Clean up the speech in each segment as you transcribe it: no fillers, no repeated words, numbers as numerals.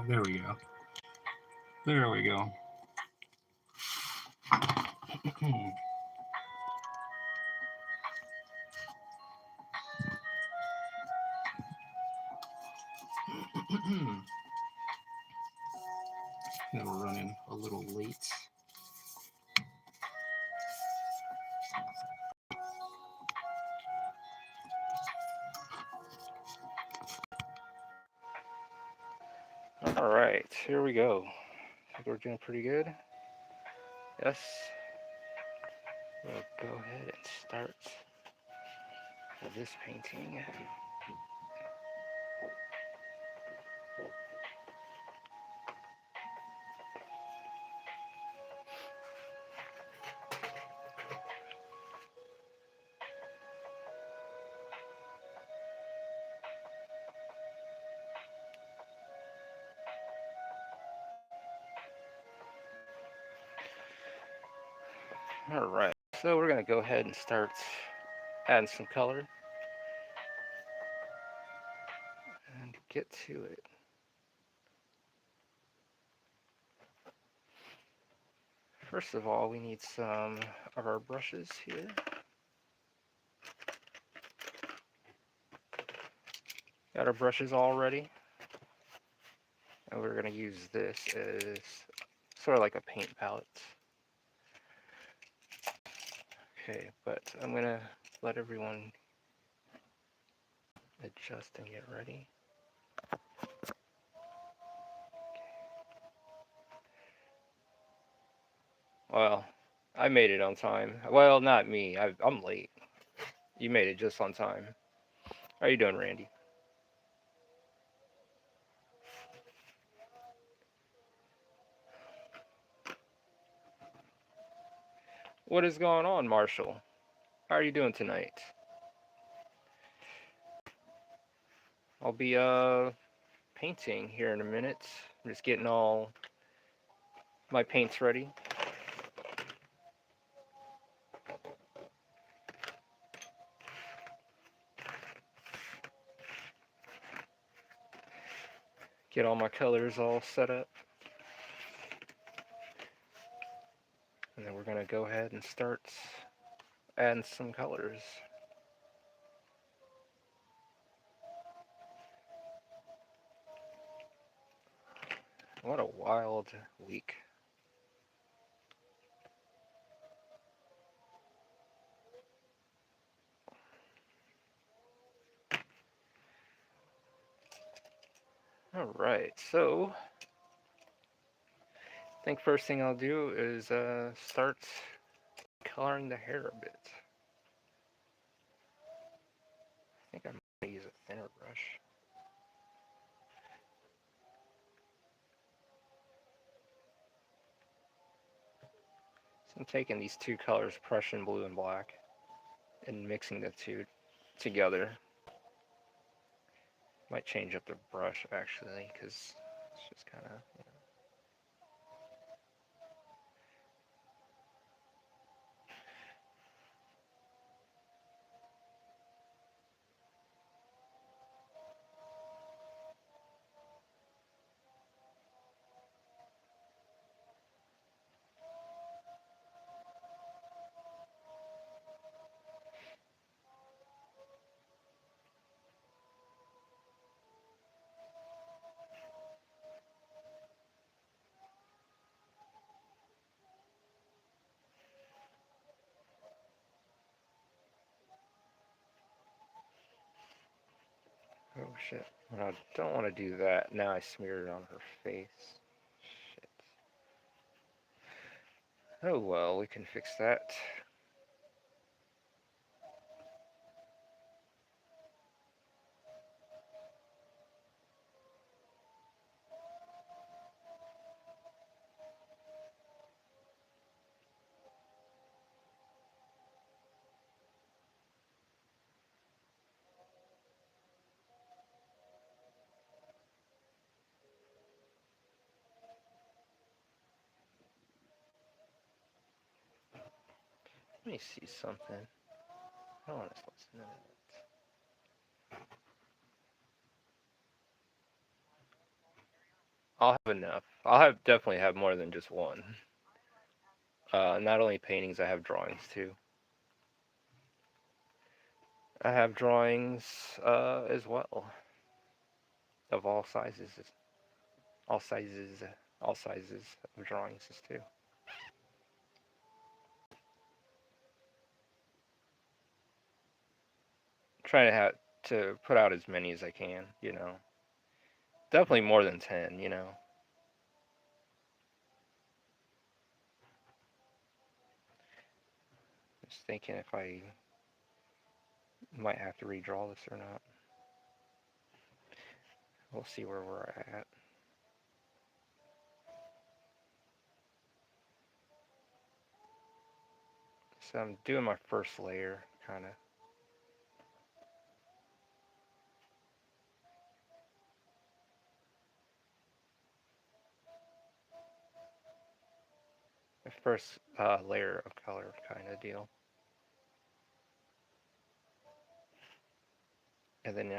There we go. There we go. Now we're running a little late. All right, here we go. I think we're doing pretty good. Yes. We'll go ahead and start this painting. All right, so we're going to go ahead and start adding some color and get to it. First of all, we need some of our brushes here. Got our brushes all ready. And we're going to use this as sort of like a paint palette. Okay, but I'm going to let everyone adjust and get ready. Well, I made it on time. Well, not me. I'm late. You made it just on time. How you doing, Randy? What is going on, Marshall? How are you doing tonight? I'll be painting here in a minute. I'm just getting all my paints ready. Get all my colors all set up. And then we're going to go ahead and start adding some colors. What a wild week. Alright, so I think first thing I'll do is start coloring the hair a bit. I think I'm going to use a thinner brush. So I'm taking these two colors, Prussian blue and black, and mixing the two together. Might change up the brush actually, because it's just kind of, you know. Oh shit. I don't want to do that. Now I smeared it on her face. Shit. Oh well, we can fix that. Let me see something. I don't want to listen to that. I'll have enough. I'll have definitely have more than just one. Not only paintings, I have drawings too. I have drawings as well of all sizes, all sizes, all sizes of drawings too. Trying to have to put out as many as I can. Definitely more than 10. Just thinking if I might have to redraw this or not. We'll see where we're at. So I'm doing my first layer, kind of. The first layer of color kind of deal. And then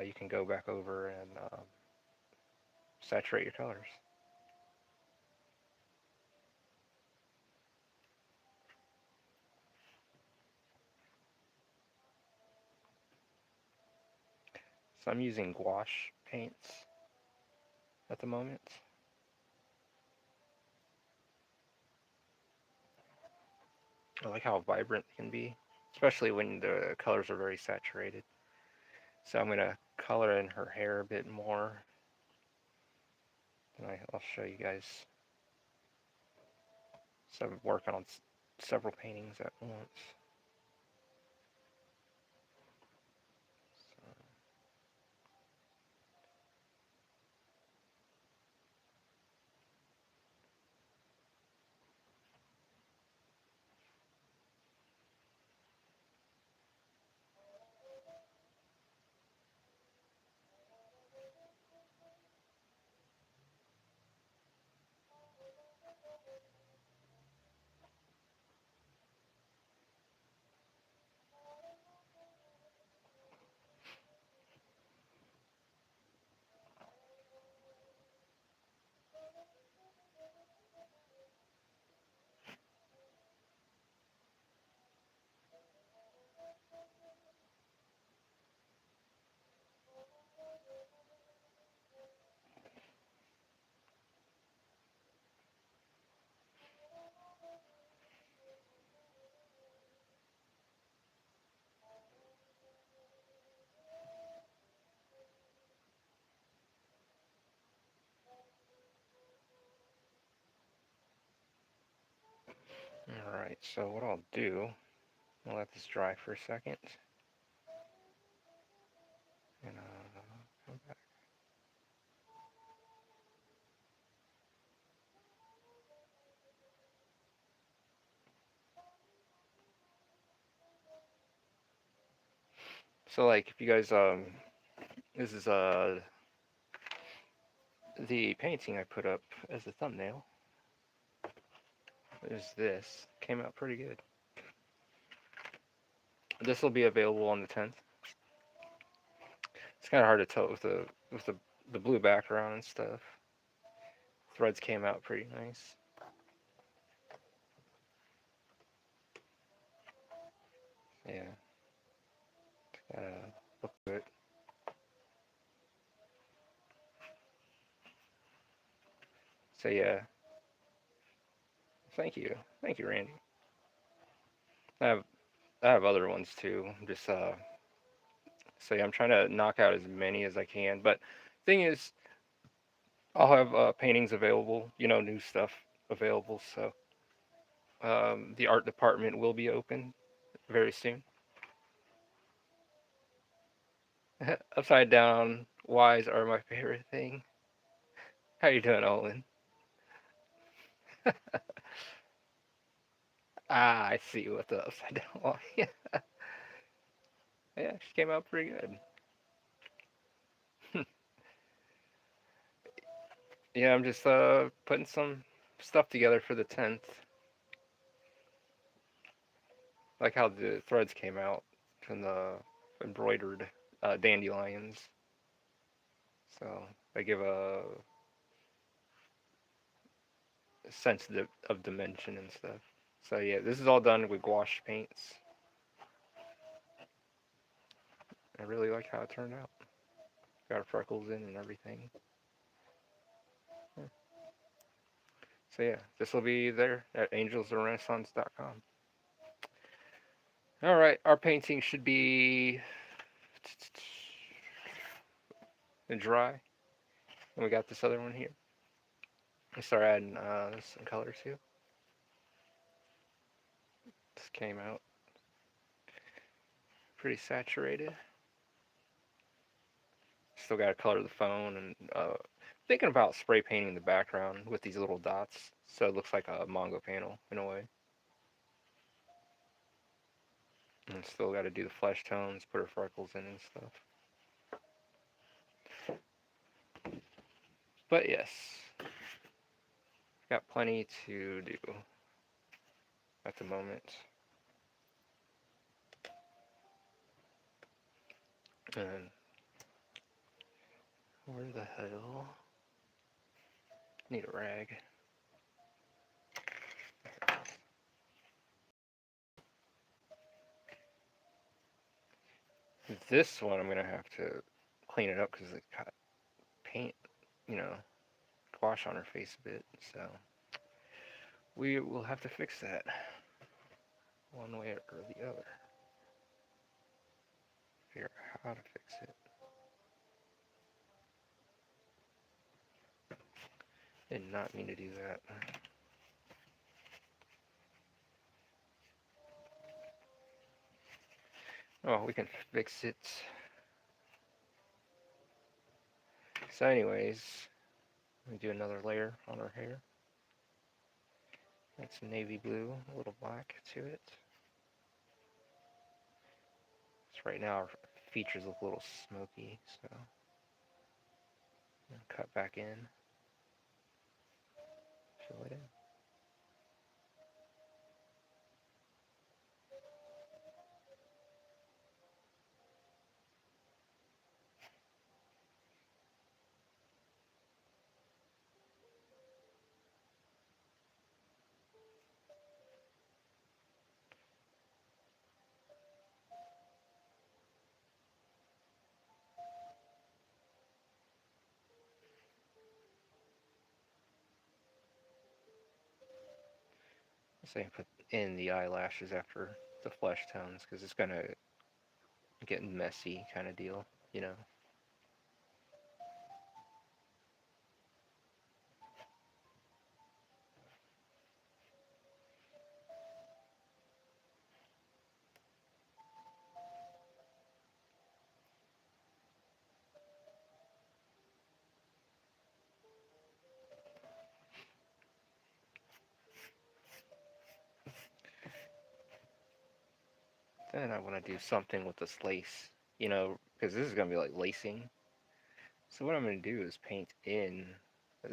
you can go back over and saturate your colors. So I'm using gouache paints at the moment. I like how vibrant they can be, especially when the colors are very saturated. So I'm going to color in her hair a bit more. And I'll show you guys. So I'm working on several paintings at once. So, Alright, so what I'll do, I'll let this dry for a second. And come back. So like if you guys this is the painting I put up as a thumbnail. Is this. Came out pretty good. This will be available on the 10th. It's kind of hard to tell with the blue background and stuff. Threads came out pretty nice. Yeah. Look good. So yeah. Thank you, Randy. I have I have other ones too. Just so yeah, I'm trying to knock out as many as I can. But thing is, I'll have paintings available. New stuff available. So the art department will be open very soon. Upside down Y's are my favorite thing. How you doing, Olin? I see what the upside down Y. Yeah, she came out pretty good. Yeah, I'm just putting some stuff together for the 10th. Like how the threads came out from the embroidered dandelions. So they give sense of dimension and stuff. So yeah, this is all done with gouache paints. I really like how it turned out. Got freckles in and everything. So yeah, this will be there at angelsofrenaissance.com. All right, our painting should be dry. And we got this other one here. I start adding some colors too. This came out pretty saturated. Still got to color the phone, and thinking about spray painting the background with these little dots so it looks like a manga panel in a way. And still got to do the flesh tones, put her freckles in and stuff. But yes, got plenty to do at the moment. And where the hell? Need a rag. This one I'm gonna have to clean it up because it got paint, you know, gouache on her face a bit. So we will have to fix that one way or the other. Figure out how to fix it. Did not mean to do that. Oh, we can fix it. So anyways, let me do another layer on her hair. Make some navy blue, a little black to it. So right now our features look a little smoky, so cut back in. Fill it in. So I put in the eyelashes after the flesh tones because it's gonna get messy kind of deal, you know. Then I want to do something with this lace, you know, because this is gonna be like lacing. So what I'm gonna do is paint in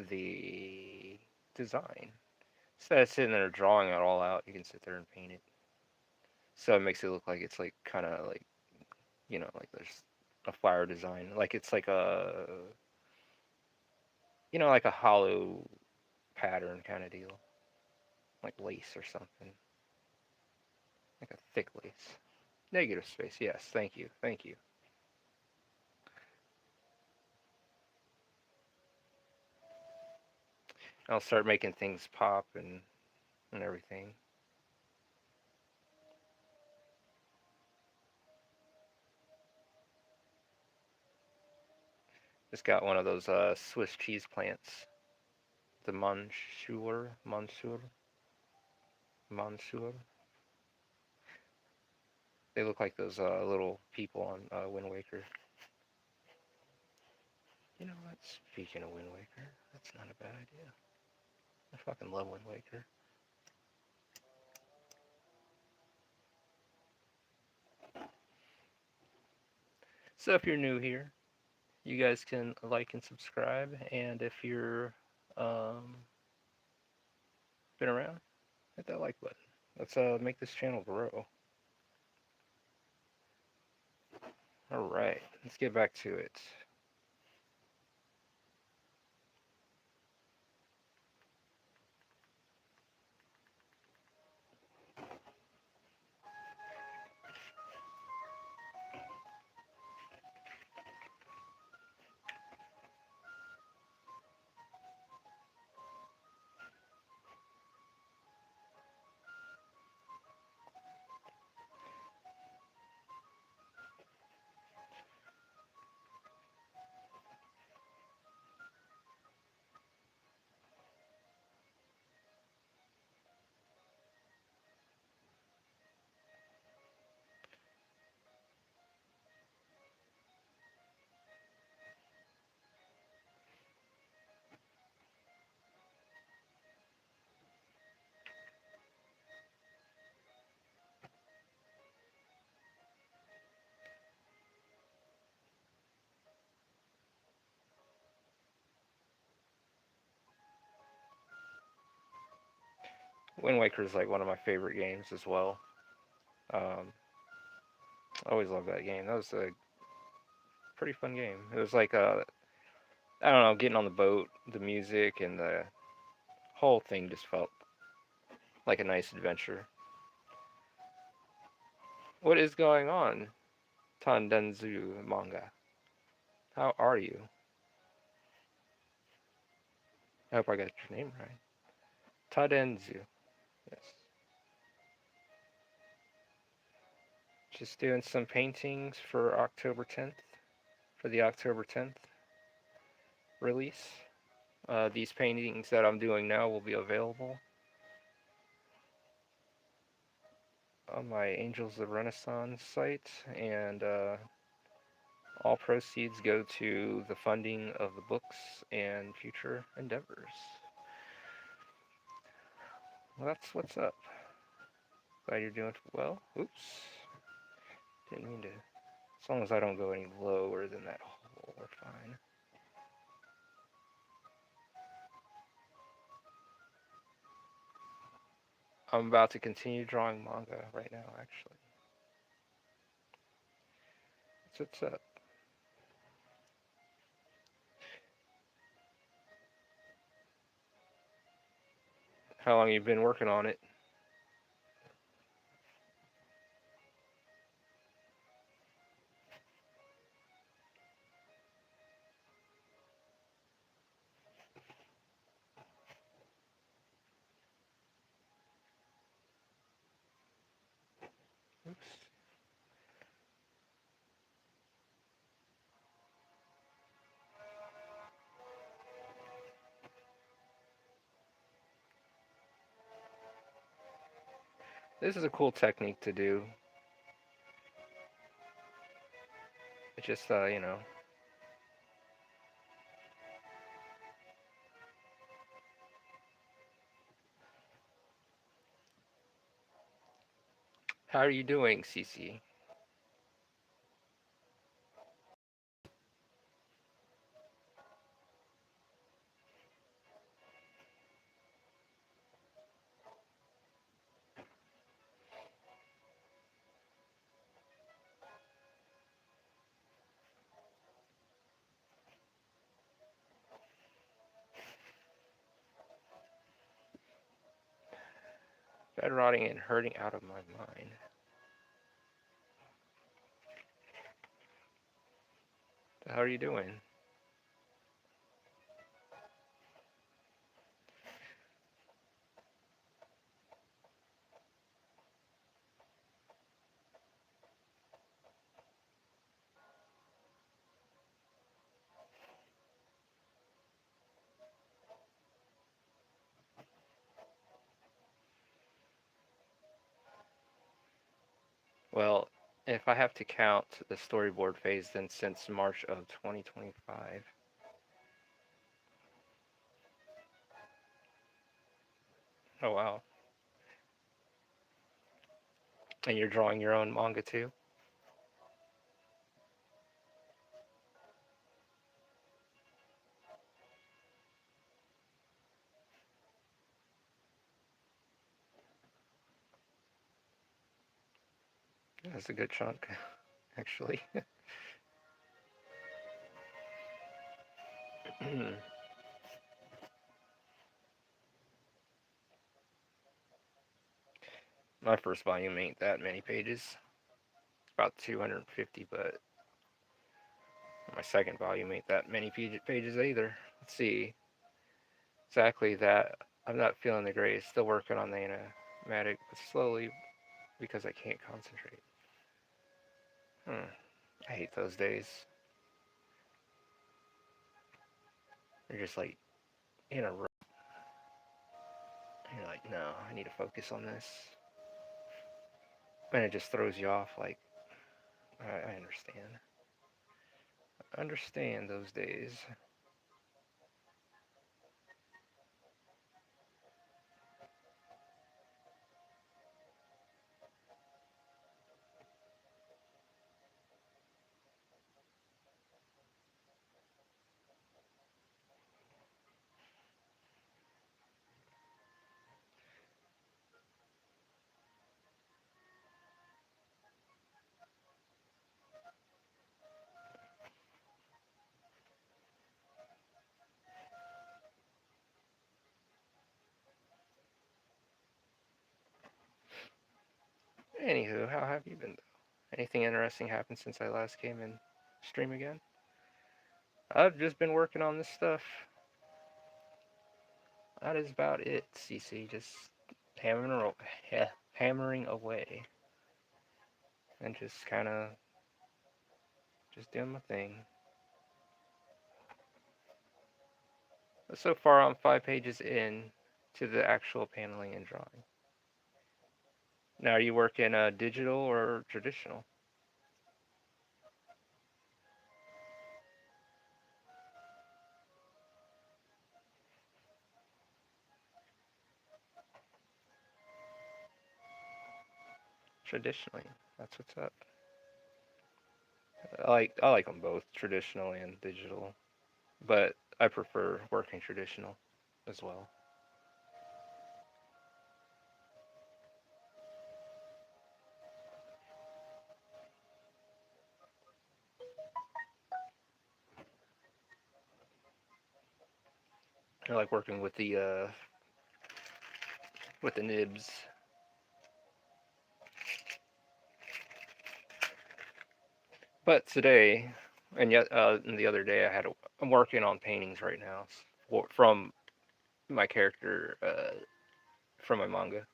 the design. Instead of sitting there drawing it all out, you can sit there and paint it. So it makes it look like it's like kind of like, you know, like there's a flower design, like it's like a, you know, like a hollow pattern kind of deal, like lace or something, like a thick lace. Negative space, yes, thank you, thank you. I'll start making things pop and everything. Just got one of those Swiss cheese plants, the Monsieur. They look like those little people on Wind Waker. You know what? Speaking of Wind Waker, that's not a bad idea. I fucking love Wind Waker. So if you're new here, you guys can like and subscribe, and if you're um, been around, hit that like button. Let's make this channel grow. All right, let's get back to it. Wind Waker is like one of my favorite games as well. Um, I always loved that game. That was a pretty fun game. It was like I don't know, getting on the boat, the music and the whole thing just felt like a nice adventure. What is going on, Tandenzu manga? How are you? I hope I got your name right. Tadenzu. Yes. Just doing some paintings for October 10th, for the October 10th release. These paintings that I'm doing now will be available on my Angels of Renaissance site, and all proceeds go to the funding of the books and future endeavors. Well, that's what's up. Glad you're doing well. Oops. Didn't mean to. As long as I don't go any lower than that hole, we're fine. I'm about to continue drawing manga right now, actually. That's what's up. How long you been working on it? Oops. This is a cool technique to do. It's just, how are you doing, CC? Bed rotting and hurting out of my mind. How are you doing? Well, if I have to count the storyboard phase, then since March of 2025. Oh, wow. And you're drawing your own manga too? That's a good chunk, actually. My first volume ain't that many pages. It's about 250, but my second volume ain't that many pages either. Let's see. Exactly that. I'm not feeling the greatest. Still working on the animatic, but slowly because I can't concentrate. I hate those days. You're just like in a rut. You're like, no, I need to focus on this. And it just throws you off. Like, I understand. I understand those days. Anywho, how have you been? Anything interesting happened since I last came in stream again? I've just been working on this stuff. That is about it, CC. Just hammering, hammering away, and just kind of just doing my thing. So far, I'm 5 pages in to the actual paneling and drawing. Now, are you working digital or traditional? Traditionally. That's what's up. I like them both, traditional and digital, but I prefer working traditional as well. I like working with the nibs. But today, and yet and the other day, I'm working on paintings right now from my character from my manga.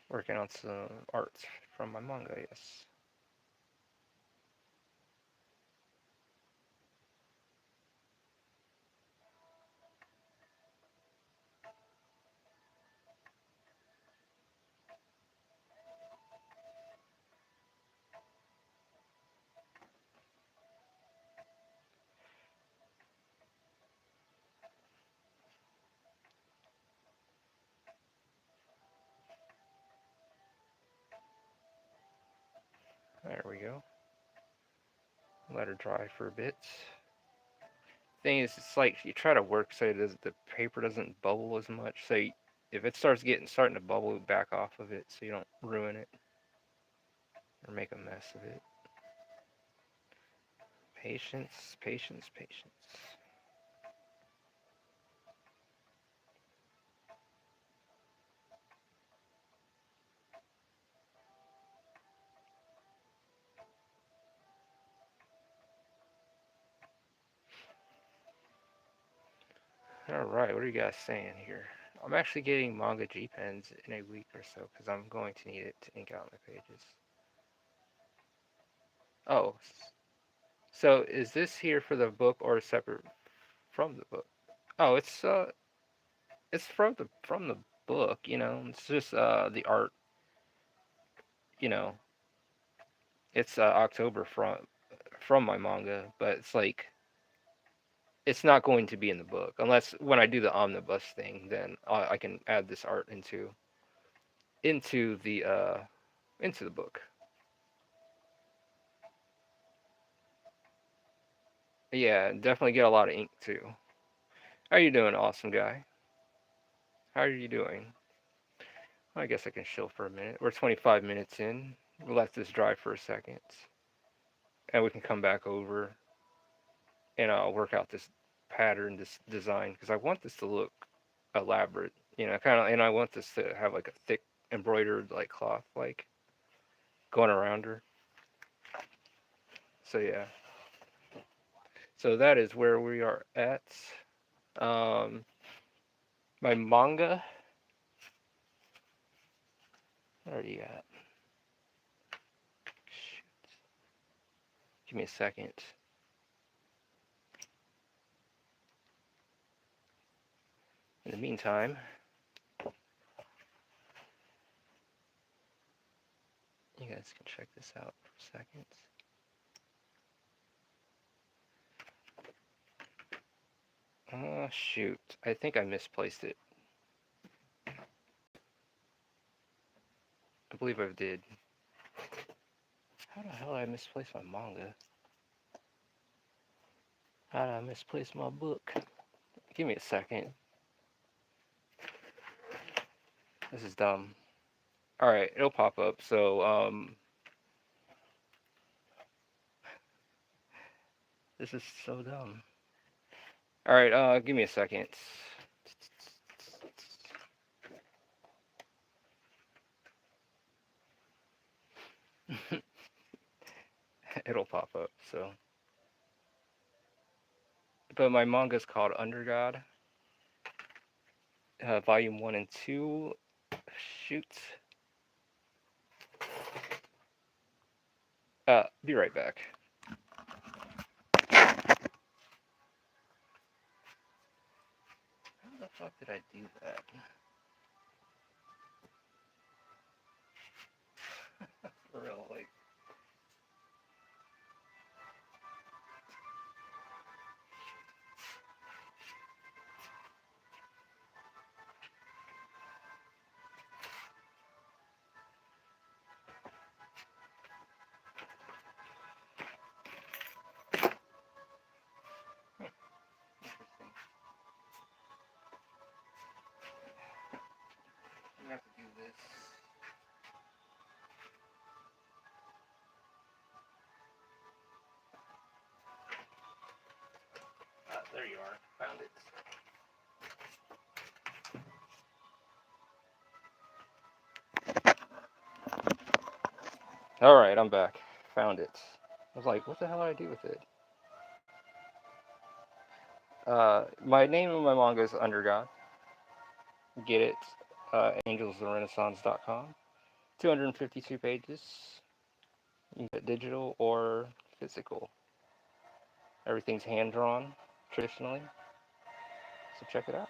Working on some art from my manga. Yes. There we go. Let her dry for a bit. Thing is, it's like you try to work so the paper doesn't bubble as much. So if it starting to bubble, back off of it so you don't ruin it or make a mess of it. Patience, patience, patience. All right, what are you guys saying here? I'm actually getting manga G pens in a week or so because I'm going to need it to ink out my pages. Oh, so is this here for the book or separate from the book? Oh, it's from the book. It's just the art. You know, it's October from my manga, but it's like it's not going to be in the book unless when I do the omnibus thing, then I can add this art into the uh into the book. Yeah, definitely get a lot of ink too. How are you doing, awesome guy? How are you doing? I guess I can chill for a minute. We're 25 minutes in. We'll let this dry for a second, and we can come back over and I'll work out this pattern, this design, because I want this to look elaborate, kind of, and I want this to have like a thick embroidered like cloth, like going around her. So yeah, so that is where we are at. Um, my manga. What are you at? Shoot. Give me a second. In the meantime, you guys can check this out for a second. Shoot. I think I misplaced it. I believe I did. How the hell did I misplace my manga? How did I misplace my book? Give me a second. This is dumb. Alright, it'll pop up. So, this is so dumb. All right, give me a second. It'll pop up. So, but my manga is called Undergod, Volume 1 and 2. Shoot. Be right back. How the fuck did I do that? For real, like. Interesting. I'm gonna have to do this. There you are. Found it. All right, I'm back. Found it. I was like, what the hell did I do with it? My name of my manga is Undergod. Get it? angelstherenaissance.com. 252 pages. You can get digital or physical. Everything's hand drawn traditionally. So check it out.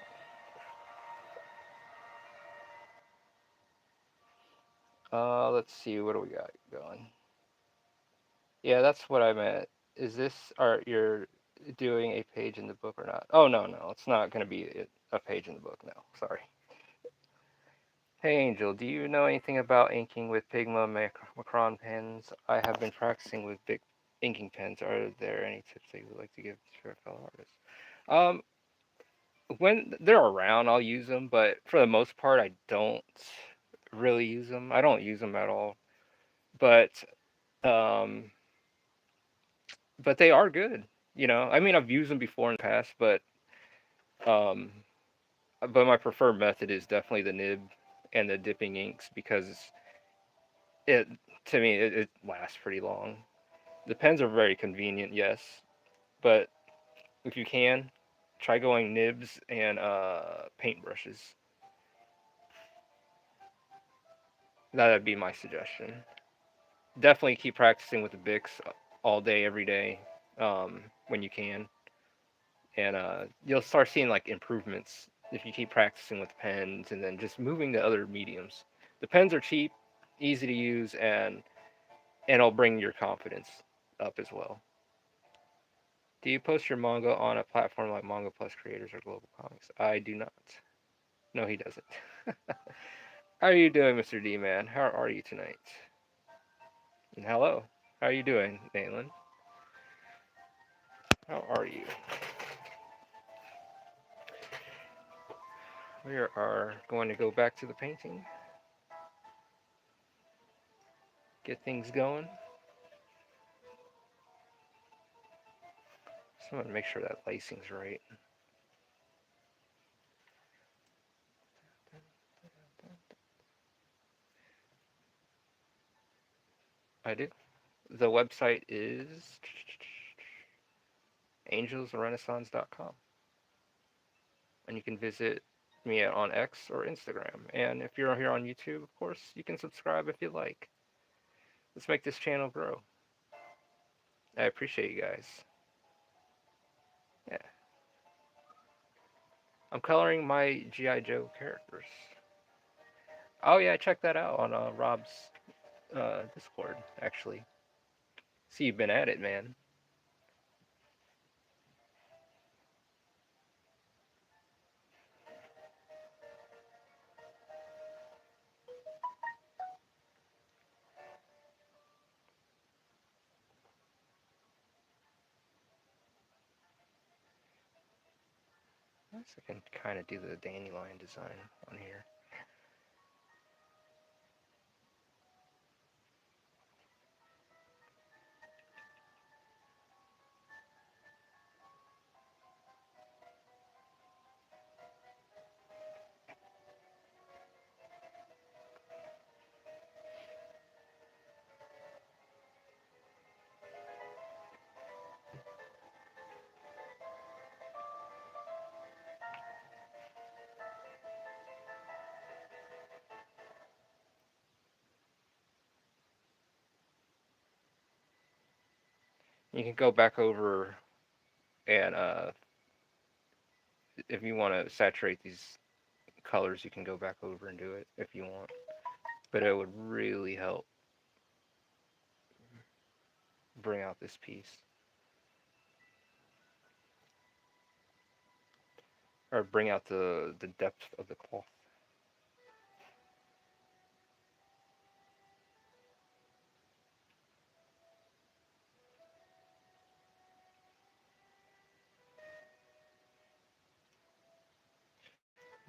Let's see, what do we got going? Yeah, that's what I meant. Is this are you're doing a page in the book or not? Oh no, it's not going to be a page in the book. No, sorry. Hey Angel, do you know anything about inking with Pigma Macron pens? I have been practicing with big inking pens. Are there any tips that you would like to give to a fellow artist? Um, when they're around, I'll use them, but for the most part, I don't really use them. I don't use them at all. But um, but they are good. I mean, I've used them before in the past, um, but my preferred method is definitely the nib and the dipping inks because it to me it lasts pretty long. The pens are very convenient, yes, but if you can, try going nibs and paintbrushes. That'd be my suggestion. Definitely keep practicing with the Bics all day, every day, when you can, and you'll start seeing like improvements if you keep practicing with pens and then just moving to other mediums. The pens are cheap, easy to use, and it'll bring your confidence up as well. Do you post your manga on a platform like Manga Plus Creators or Global Comics? I do not. No, he doesn't. How are you doing, Mr. D Man? How are you tonight? And hello. How are you doing, Nayland? How are you? We are going to go back to the painting, get things going. Just want to make sure that lacing's right. I do. The website is angelsrenaissance.com. And you can visit me on X or Instagram. And if you're here on YouTube, of course, you can subscribe if you like. Let's make this channel grow. I appreciate you guys. Yeah. I'm coloring my G.I. Joe characters. Oh, yeah, check that out on Rob's Discord, actually. See, you've been at it, man. I guess I can kind of do the dandelion design on here. You can go back over and if you want to saturate these colors, you can go back over and do it if you want. But it would really help bring out this piece or bring out the depth of the cloth.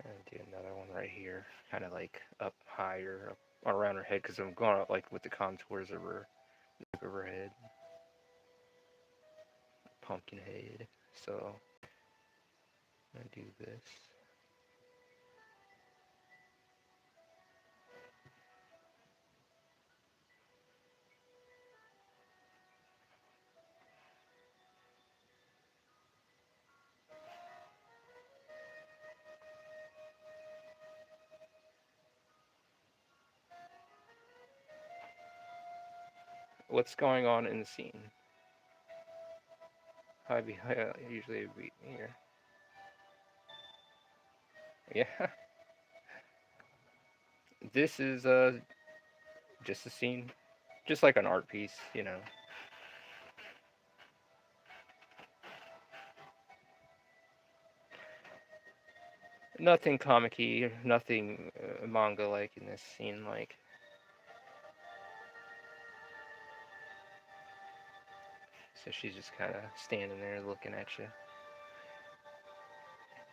And do another one right here, kind of like up higher, up around her head, because I'm going up like with the contours of her head, pumpkin head. So I'm gonna do this. What's going on in the scene? I be usually be here. Yeah, this is just a scene, just like an art piece, you know. Nothing comic-y, nothing manga like in this scene. Like, so she's just kind of standing there looking at you.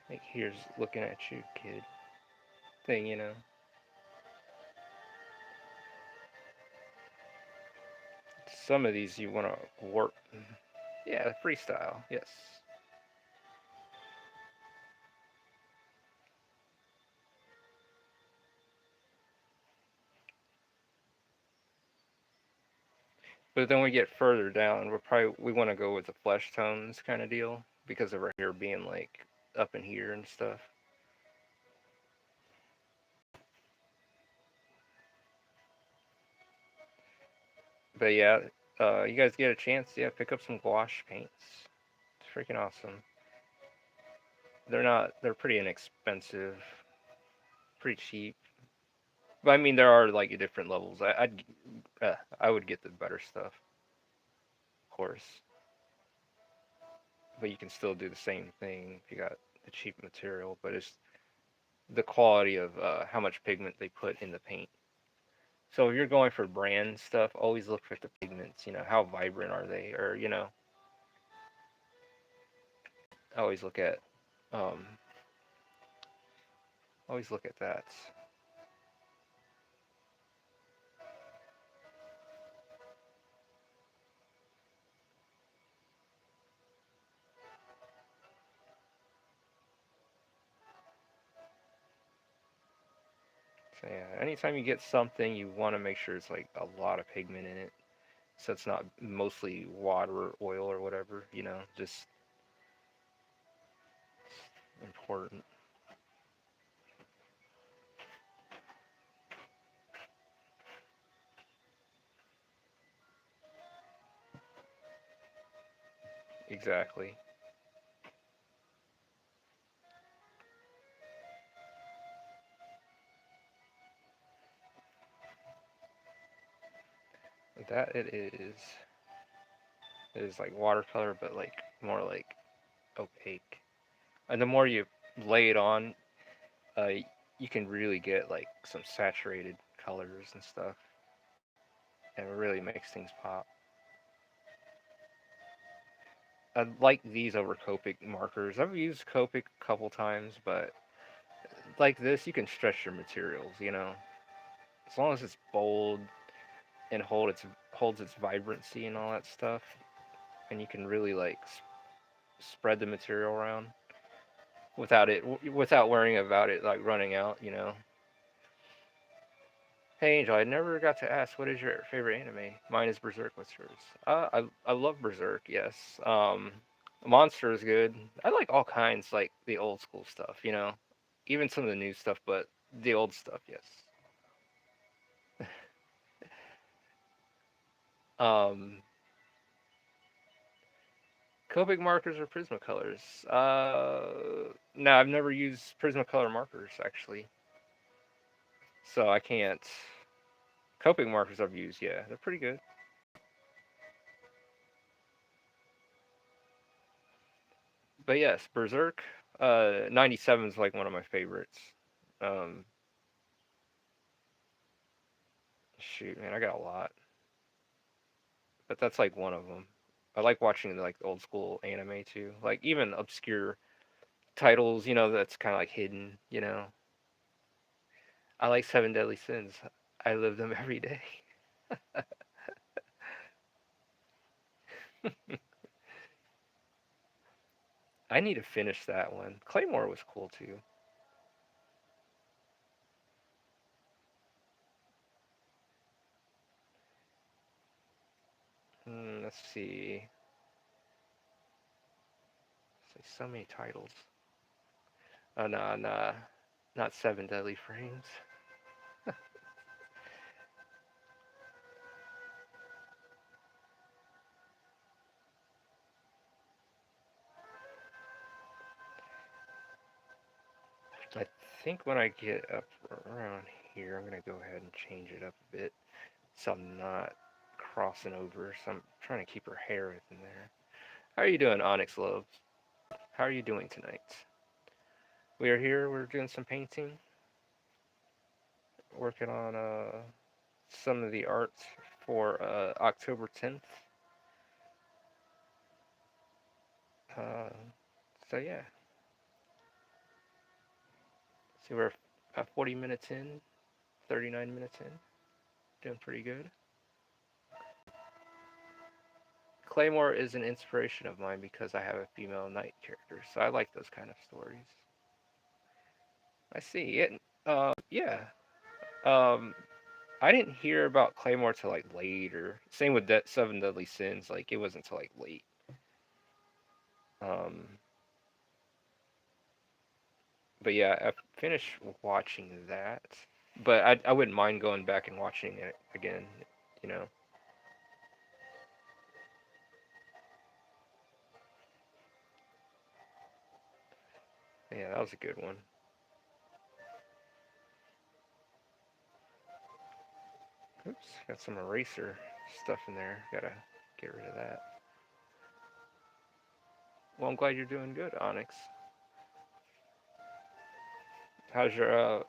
Like, here's looking at you, kid. Thing, you know. Some of these you want to warp. Yeah, freestyle. Yes. But then we get further down, we want to go with the flesh tones kind of deal because of her hair being like up in here and stuff. But yeah, you guys get a chance, yeah, pick up some gouache paints. It's freaking awesome. They're pretty inexpensive, pretty cheap. But I mean, there are like different levels. I would get the better stuff, of course. But you can still do the same thing if you got the cheap material. But it's the quality of how much pigment they put in the paint. So if you're going for brand stuff, always look for the pigments. You know, how vibrant are they, or always look at, um, always look at that. So yeah, anytime you get something, you want to make sure it's like a lot of pigment in it, so it's not mostly water or oil or whatever. Just important. Exactly. That it is. It is like watercolor, but like more like opaque. And the more you lay it on, uh, you can really get like some saturated colors and stuff, and it really makes things pop. I like these over Copic markers. I've used Copic a couple times, but like this, you can stretch your materials. As long as it's bold and holds its vibrancy and all that stuff, and you can really like spread the material around without worrying about it like running out. Hey Angel, I never got to ask what is your favorite anime. Mine is Berserk. What's yours? I love Berserk. Yes. Monster is good. I like all kinds, like the old school stuff. Even some of the new stuff, but the old stuff. Yes. Um, Copic markers or Prismacolors? No, I've never used Prismacolor markers actually, so I can't. Copic markers I've used, yeah, they're pretty good. But yes, Berserk, 97 is like one of my favorites. Um, Shoot, man, I got a lot, but that's like one of them. I like watching like old school anime too, like even obscure titles, that's kind of like hidden. I like Seven Deadly Sins. I live them every day. I need to finish that one. Claymore was cool too. Let's see. So many titles. Oh no, nah, not Seven Deadly Frames. I think when I get up around here, I'm gonna go ahead and change it up a bit, so I'm not crossing over. So I'm trying to keep her hair in there. How are you doing, Onyx Love? How are you doing tonight? We are here. We're doing some painting, working on some of the art for October 10th. Uh, so yeah, see we're 40 minutes in, 39 minutes in, doing pretty good. Claymore is an inspiration of mine because I have a female knight character, so I like those kind of stories. I see it. Yeah. Um, I didn't hear about Claymore till like later. Same with Seven Deadly Sins. Like it wasn't till like late. Um, but yeah, I finished watching that. But I wouldn't mind going back and watching it again. You know. Yeah, that was a good one. Oops, got some eraser stuff in there. Gotta get rid of that. Well, I'm glad you're doing good, Onyx. How's your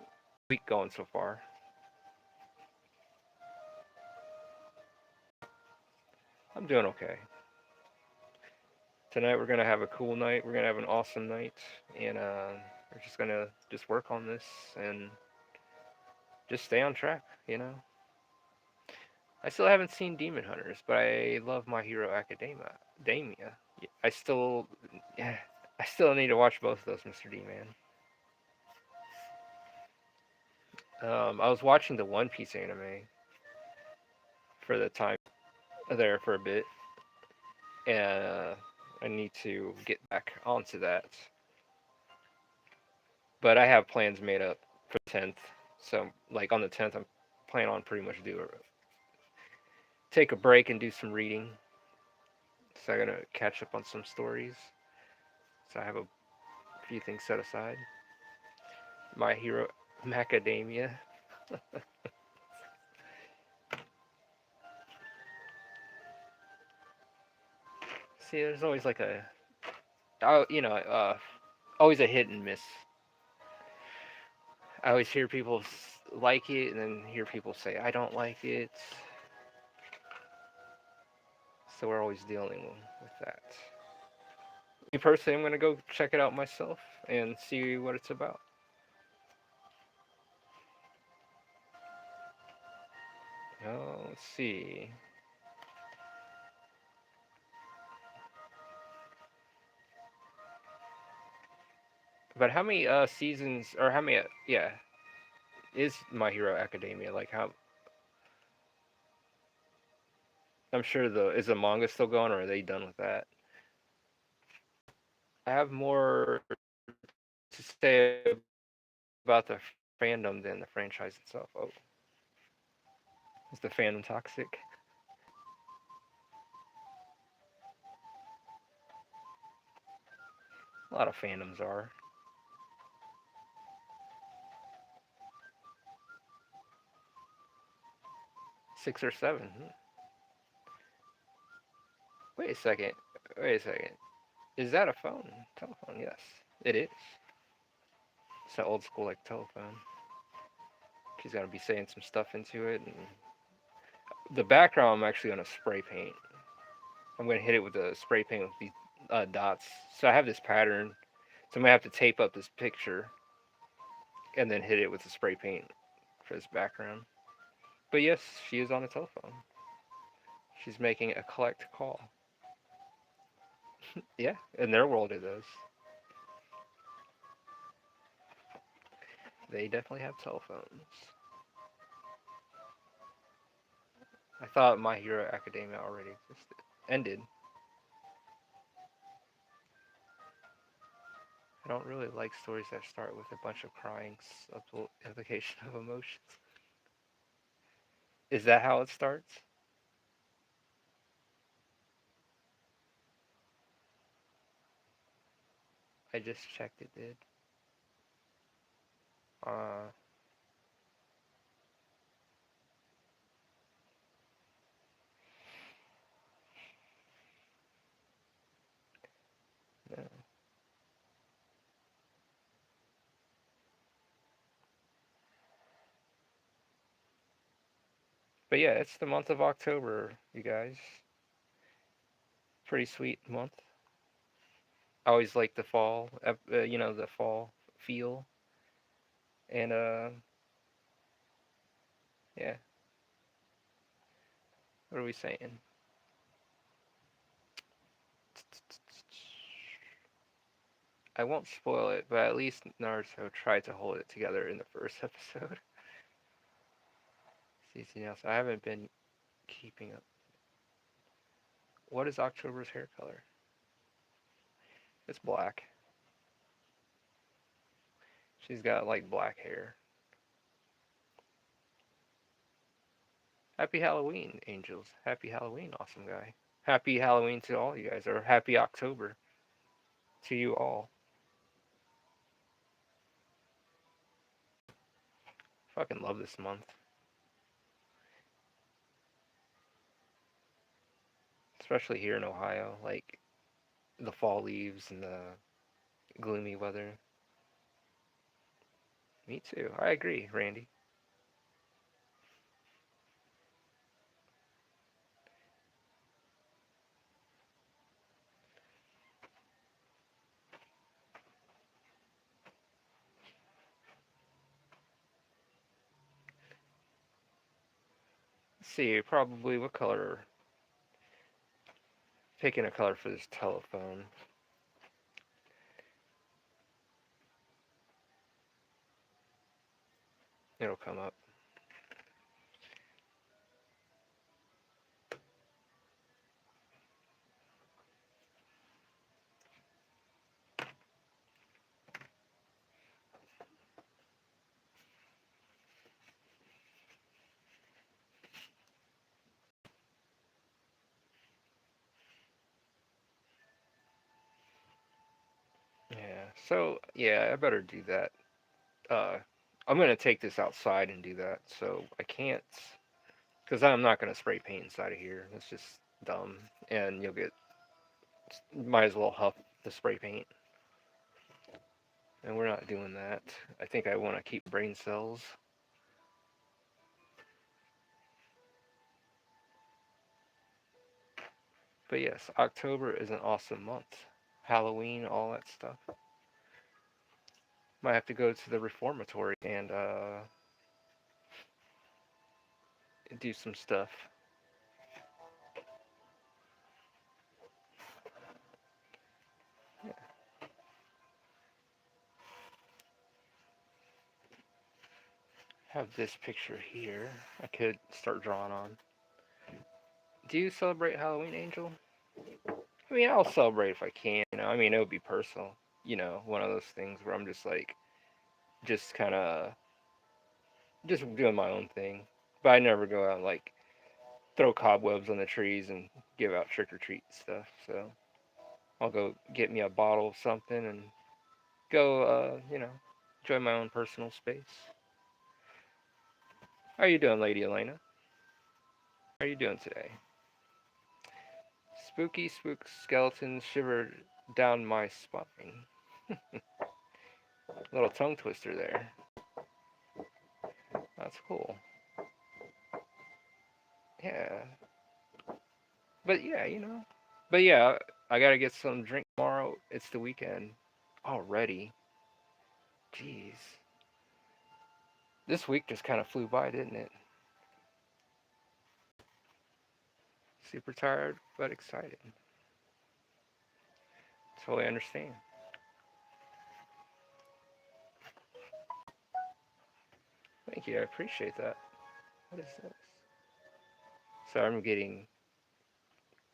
week going so far? I'm doing okay. Tonight we're gonna have a cool night. We're gonna have an awesome night, and we're just gonna just work on this and just stay on track. I still haven't seen Demon Hunters, but I love My Hero Academia. I still, yeah, I still need to watch both of those, Mr. D man. I was watching the One Piece anime for the time there for a bit, and I need to get back onto that. But I have plans made up for the 10th. So like on the 10th, I'm planning on pretty much take a break and do some reading. So I'm gonna catch up on some stories. So I have a few things set aside. My Hero Macadamia. See, there's always like oh, always a hit and miss. I always hear people like it, and then hear people say I don't like it. So we're always dealing with that. Me personally, I'm gonna go check it out myself and see what it's about. Let's see. But how many seasons or how many? Yeah, is My Hero Academia like how? I'm sure the is the manga still going or are they done with that? I have more to say about the fandom than the franchise itself. Oh, is the fandom toxic? A lot of fandoms are. 6 or 7. Wait a second. Wait a second. Is that a phone? Telephone? Yes, it is. It's an old school like telephone. She's gonna be saying some stuff into it, and the background I'm actually gonna spray paint. I'm gonna hit it with a spray paint with these dots. So I have this pattern. So I'm gonna have to tape up this picture and then hit it with the spray paint for this background. But yes, she is on the telephone. She's making a collect call. Yeah, in their world it is. They definitely have telephones. I thought My Hero Academia already existed. Ended. I don't really like stories that start with a bunch of crying implication of emotions. Is that how it starts? I just checked it did. Uh, no. But yeah, it's the month of October, you guys. Pretty sweet month. I always like the fall, the fall feel. And yeah, what are we saying? I won't spoil it, but at least Naruto tried to hold it together in the first episode. CC Nelson, I haven't been keeping up. What is October's hair color? It's black. She's got like black hair. Happy Halloween, angels. Happy Halloween, awesome guy. Happy Halloween to all you guys, or happy October to you all. Fucking love this month. Especially here in Ohio. Like the fall leaves and the gloomy weather. Me too. I agree, Randy. Let's see, probably what color? Picking a color for this telephone. It'll come up. Yeah. So yeah, I better do that. Uh, I'm gonna take this outside and do that. So I can't, because I'm not gonna spray paint inside of here. It's just dumb, and you'll get. Might as well huff the spray paint, and we're not doing that. I think I want to keep brain cells. But yes, October is an awesome month. Halloween, all that stuff. Might have to go to the reformatory and do some stuff. Yeah. Have this picture here. I could start drawing on. Do you celebrate Halloween, Angel? I mean, I'll celebrate if I can. I mean, it would be personal. One of those things where I'm just like, just kind of, just doing my own thing. But I never go out and like throw cobwebs on the trees and give out trick or treat stuff. So I'll go get me a bottle of something and go, enjoy my own personal space. How are you doing, Lady Elena? How are you doing today? Spooky spook skeletons shivered down my spine. Little tongue twister there. That's cool. Yeah. But yeah, But yeah, I gotta get some drink tomorrow. It's the weekend already. Jeez. This week just kind of flew by, didn't it? Super tired, but excited. Totally understand. Thank you. I appreciate that. What is this? So I'm getting,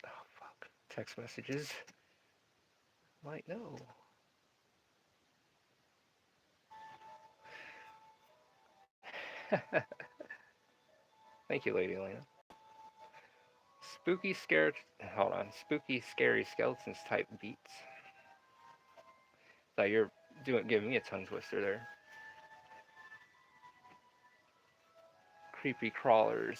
oh fuck, text messages. Like, no. Thank you, Lady Elena. Spooky, scared. Hold on. Spooky, scary skeletons type beats. So you're giving me a tongue twister there. Creepy crawlers.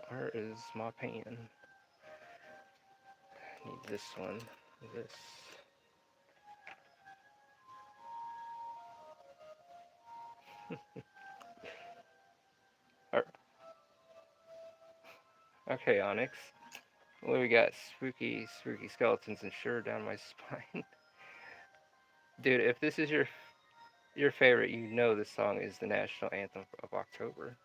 Where is my pen? I need this one. This. Okay, Onyx. What do we got? Spooky, spooky skeletons and shiver down my spine. Dude, if this is your favorite, you know this song is the national anthem of October.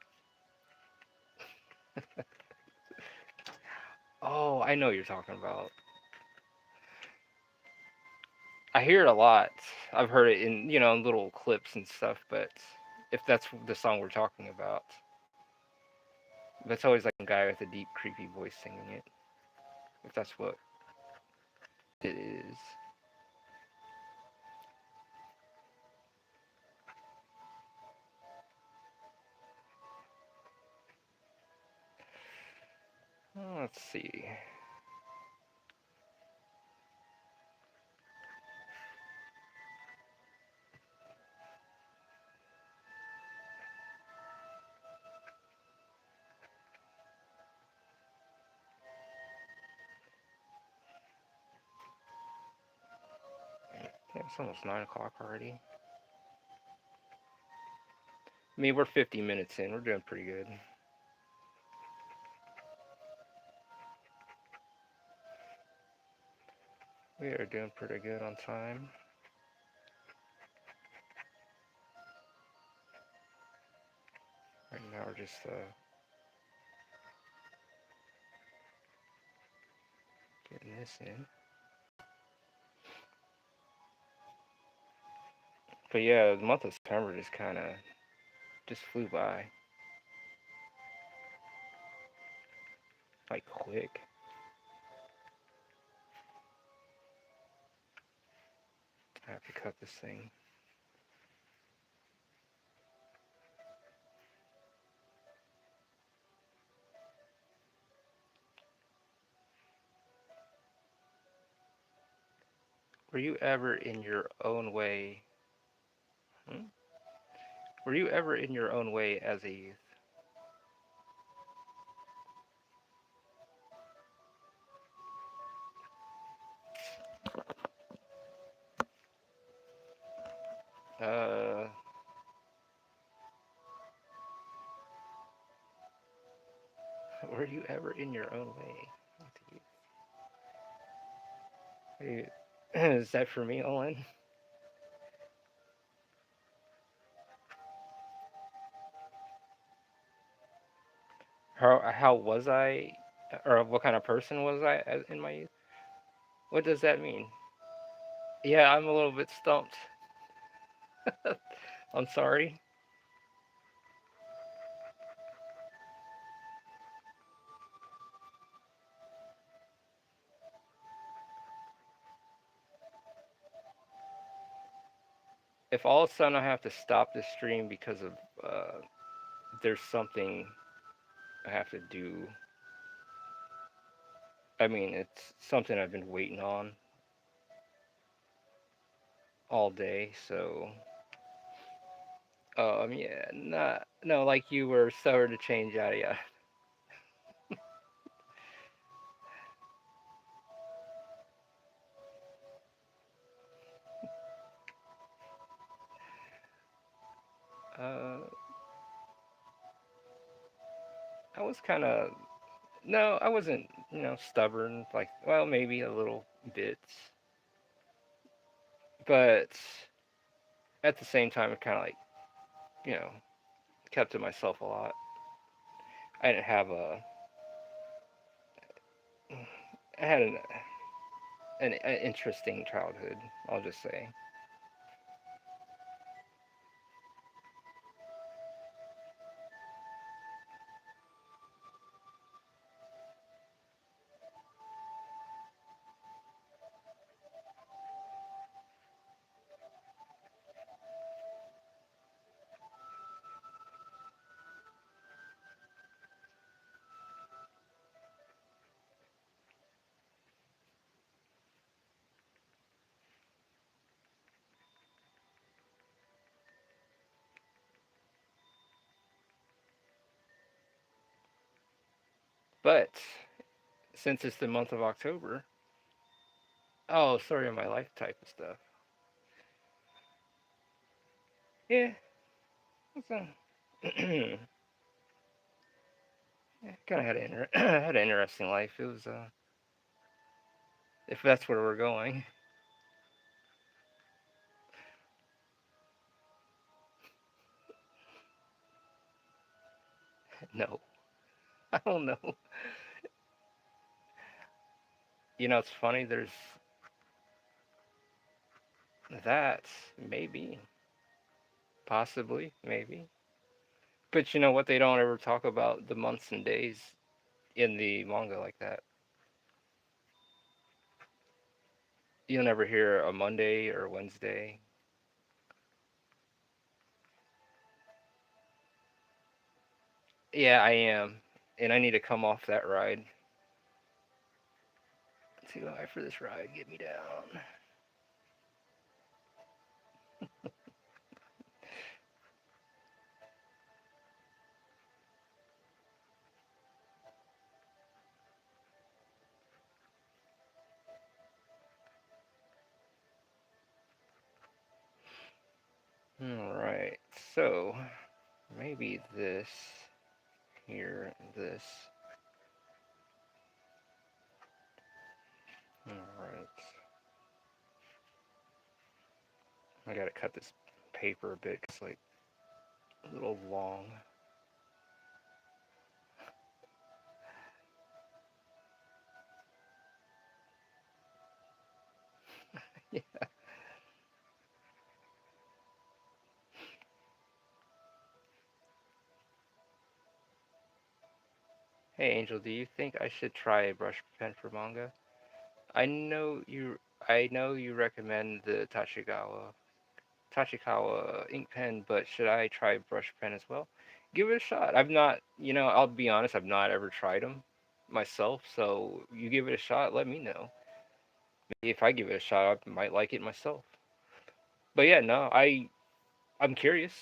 Oh, I know what you're talking about. I hear it a lot. I've heard it in, little clips and stuff, but if that's the song we're talking about, that's always like a guy with a deep, creepy voice singing it. If that's what it is. Let's see. Yeah, it's almost 9 o'clock already. I mean, we're 50 minutes in. We're doing pretty good. We are doing pretty good on time. Right now we're just getting this in. But yeah, the month of September just kind of just flew by. Like quick. I have to cut this thing. Were you ever in your own way? Hmm? Were you ever in your own way as a youth? Uh, were you ever in your own way as a youth? Is that for me, Owen? How was I, or what kind of person was I in my youth? What does that mean? Yeah, I'm a little bit stumped. I'm sorry. if all of a sudden I have to stop the stream because of there's something I have to do. I mean, it's something I've been waiting on all day, so yeah, not no, like you were stubborn to change, yada yada. Uh, I was kind of no, I wasn't, stubborn. Like, well, maybe a little bit, but at the same time, it kind of like, you know, kept to myself a lot. I didn't have a, I had an interesting childhood. I'll just say, but since it's the month of October, oh, story of my life type of stuff. Yeah, it's a, kind of had had an interesting life. It was, if that's where we're going. No, I don't know. It's funny. There's that maybe, possibly, maybe. But you know what? They don't ever talk about the months and days in the manga like that. You'll never hear a Monday or Wednesday. Yeah, I am, and I need to come off that ride. Too high for this ride. Get me down. All right. So maybe this here, this. All right. I gotta cut this paper a bit. 'Cause it's like a little long. Yeah. Hey Angel, do you think I should try a brush pen for manga? I know you. I know you recommend the Tachikawa ink pen, but should I try brush pen as well? Give it a shot. I've not. I'll be honest. I've not ever tried them myself. So you give it a shot. Let me know. Maybe if I give it a shot, I might like it myself. But yeah, no. I'm curious.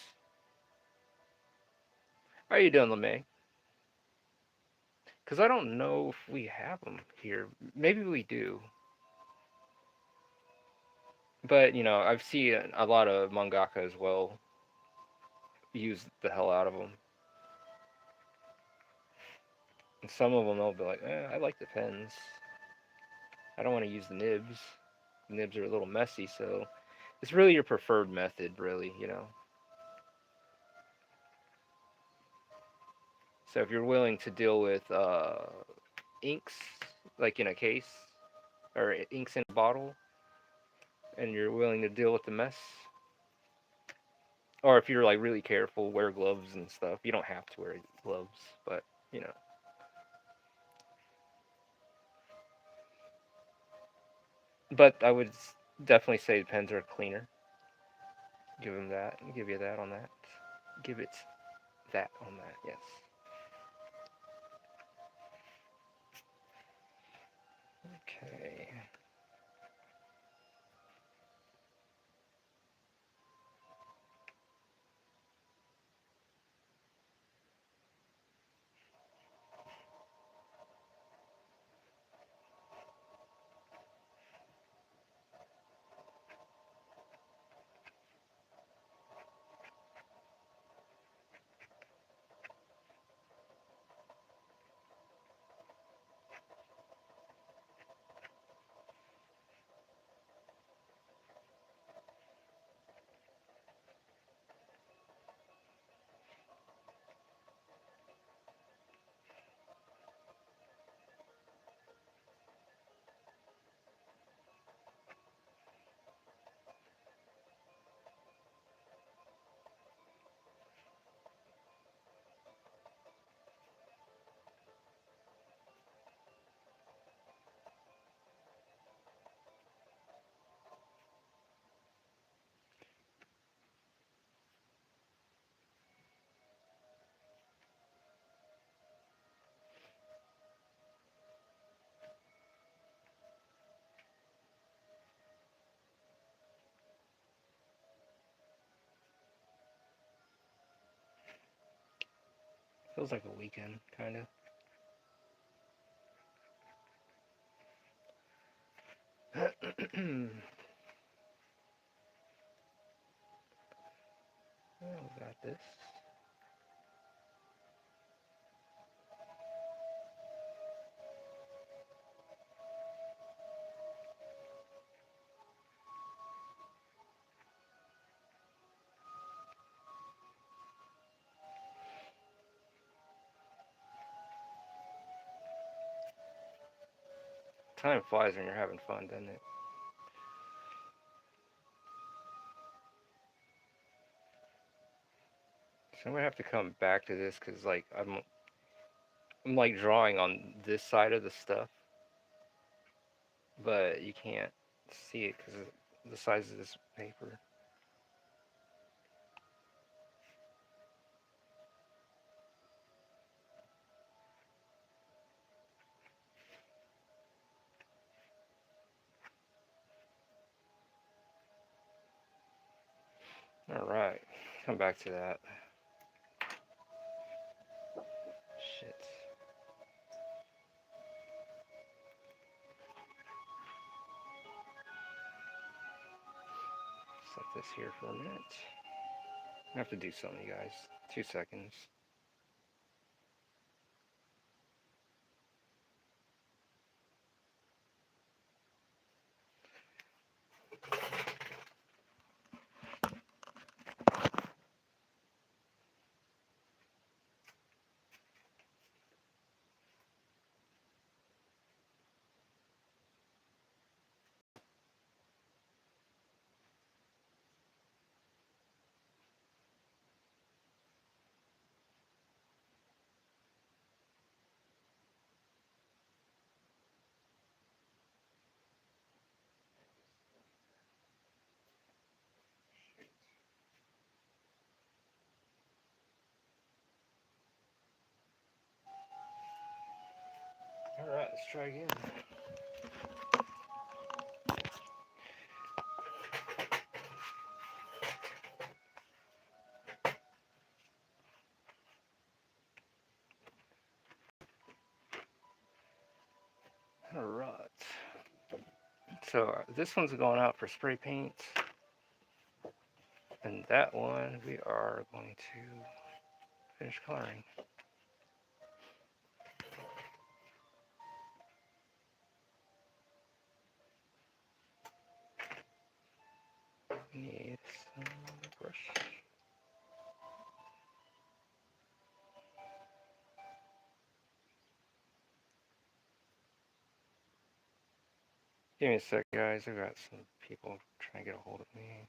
How are you doing, LeMay? Because I don't know if we have them here. Maybe we do. But I've seen a lot of mangaka as well use the hell out of them. And some of them they'll be like, I like the pens. I don't want to use the nibs. The nibs are a little messy, so it's really your preferred method, really. So if you're willing to deal with inks, like in a case, or inks in a bottle, and you're willing to deal with the mess, or if you're like really careful, wear gloves and stuff. You don't have to wear gloves, but you know. But I would definitely say pens are cleaner. Give him that. Give you that on that. Give it that on that. Yes. Okay. Feels like a weekend, kind of. Well, we got this. Time flies when you're having fun, doesn't it? So I'm gonna have to come back to this because like I'm like drawing on this side of the stuff, but you can't see it because of the size of this paper. All right, come back to that. Shit. Set this here for a minute. I have to do something, you guys. 2 seconds. All right, let's try again. All right. So this one's going out for spray paint, and that one we are going to finish coloring. Need some brush. Give me a sec, guys. I've got some people trying to get a hold of me.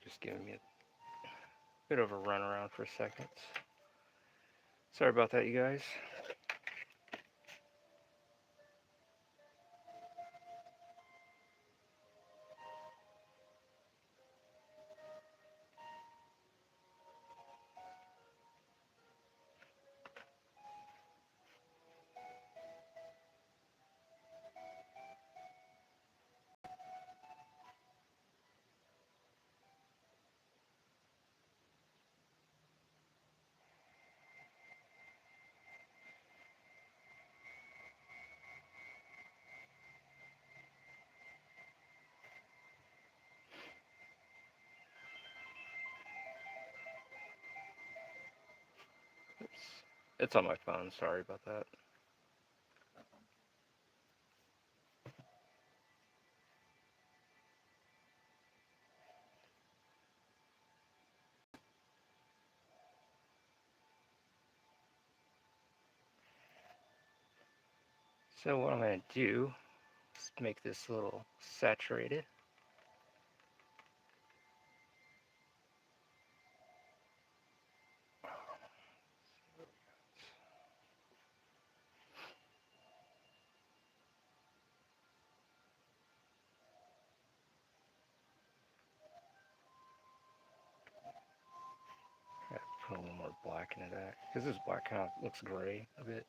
Just giving me a bit of a runaround for a second. Sorry about that, you guys. Oops. It's on my phone. Sorry about that. So what I'm going to do is make this a little saturated. Put a little more black into that because this black kind of looks gray a bit.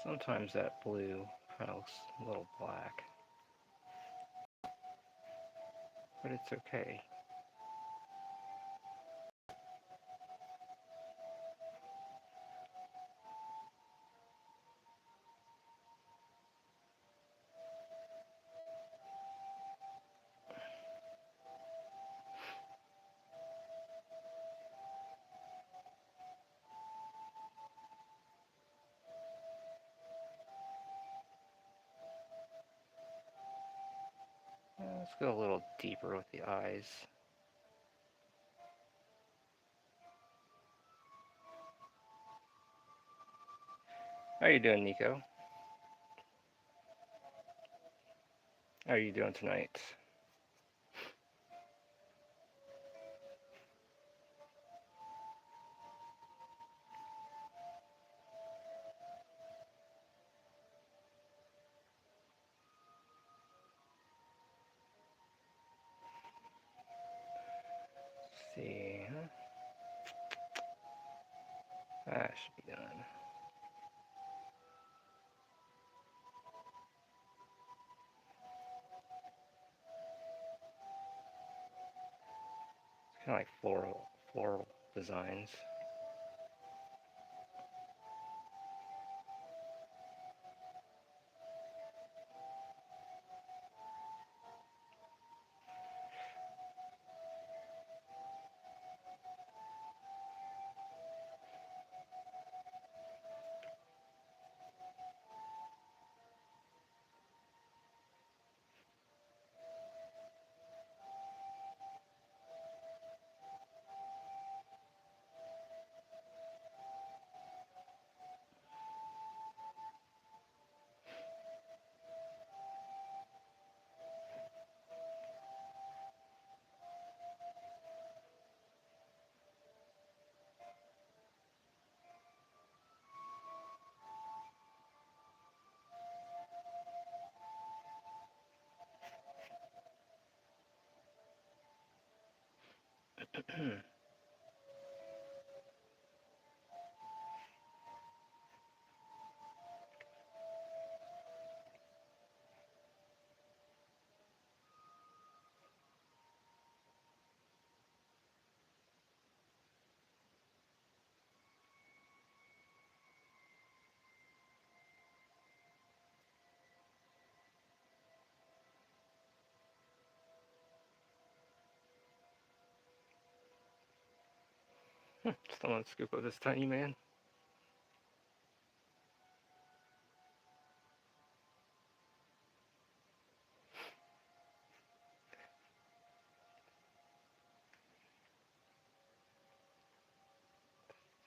Sometimes that blue kind of looks a little black, but it's okay. Let's go a little deeper with the eyes. How are you doing, Nico? How are you doing tonight? Let's see. That should be done. It's kind of like floral designs. Still on scoop of this tiny man.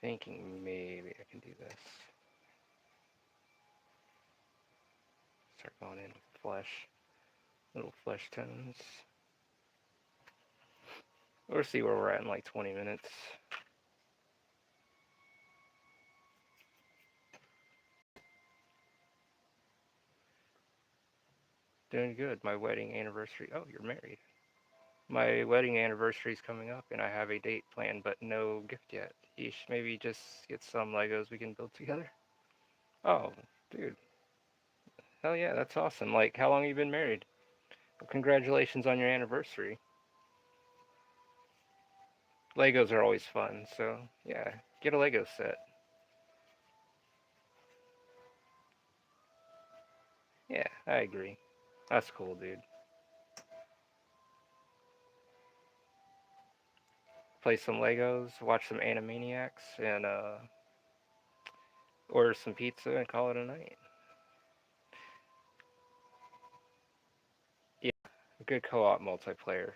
Thinking maybe I can do this. Start going in with flesh, little flesh tones. We'll see where we're at in like 20 minutes. Doing good. My wedding anniversary. Oh, you're married. My wedding anniversary is coming up, and I have a date planned, but no gift yet. You should maybe just get some Legos we can build together. Oh, dude. Hell yeah, that's awesome. Like, how long have you been married? Well, congratulations on your anniversary. Legos are always fun, so yeah, get a Lego set. Yeah, I agree. That's cool, dude. Play some Legos, watch some Animaniacs, and order some pizza and call it a night. Yeah, good co-op multiplayer.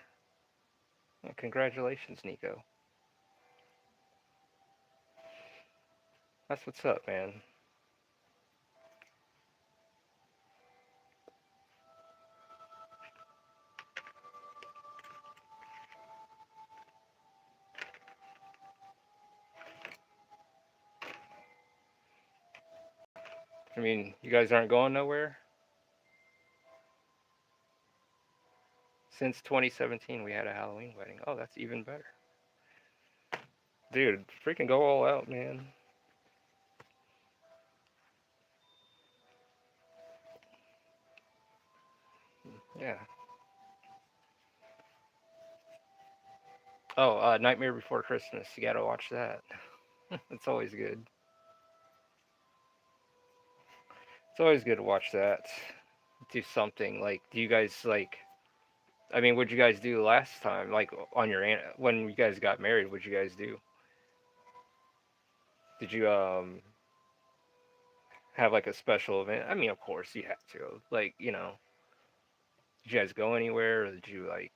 Well, congratulations, Nico. That's what's up, man. I mean, you guys aren't going nowhere? Since 2017, we had a Halloween wedding. Oh, that's even better. Dude, freaking go all out, man. Yeah. Oh, Nightmare Before Christmas. You gotta watch that. It's always good. It's always good to watch that. Do something like. Do you guys like? I mean, what'd you guys do last time? Like on your when you guys got married, what'd you guys do? Did you have like a special event? I mean, of course you had to. Like, did you guys go anywhere, or did you like?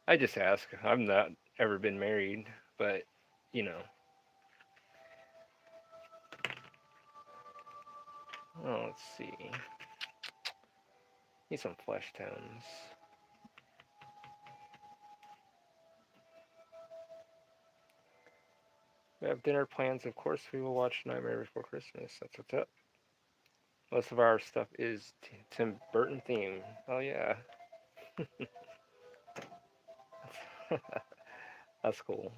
I just ask. I'm not ever been married, but you know. Oh, let's see. Need some flesh tones. We have dinner plans. Of course, we will watch Nightmare Before Christmas. That's what's up. Most of our stuff is Tim Burton theme. Oh yeah, that's cool.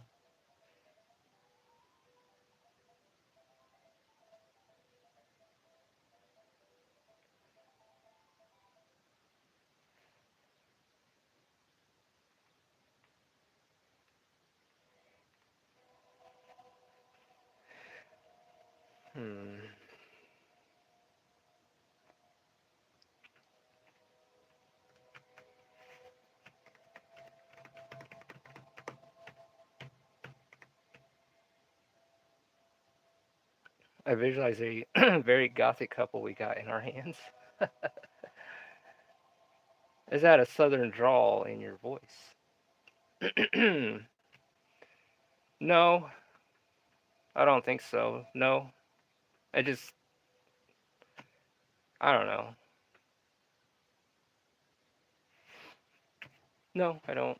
Hmm. I visualize a very gothic couple we got in our hands. Is that a southern drawl in your voice? No, I don't think so. No, I just, I don't know. No, I don't.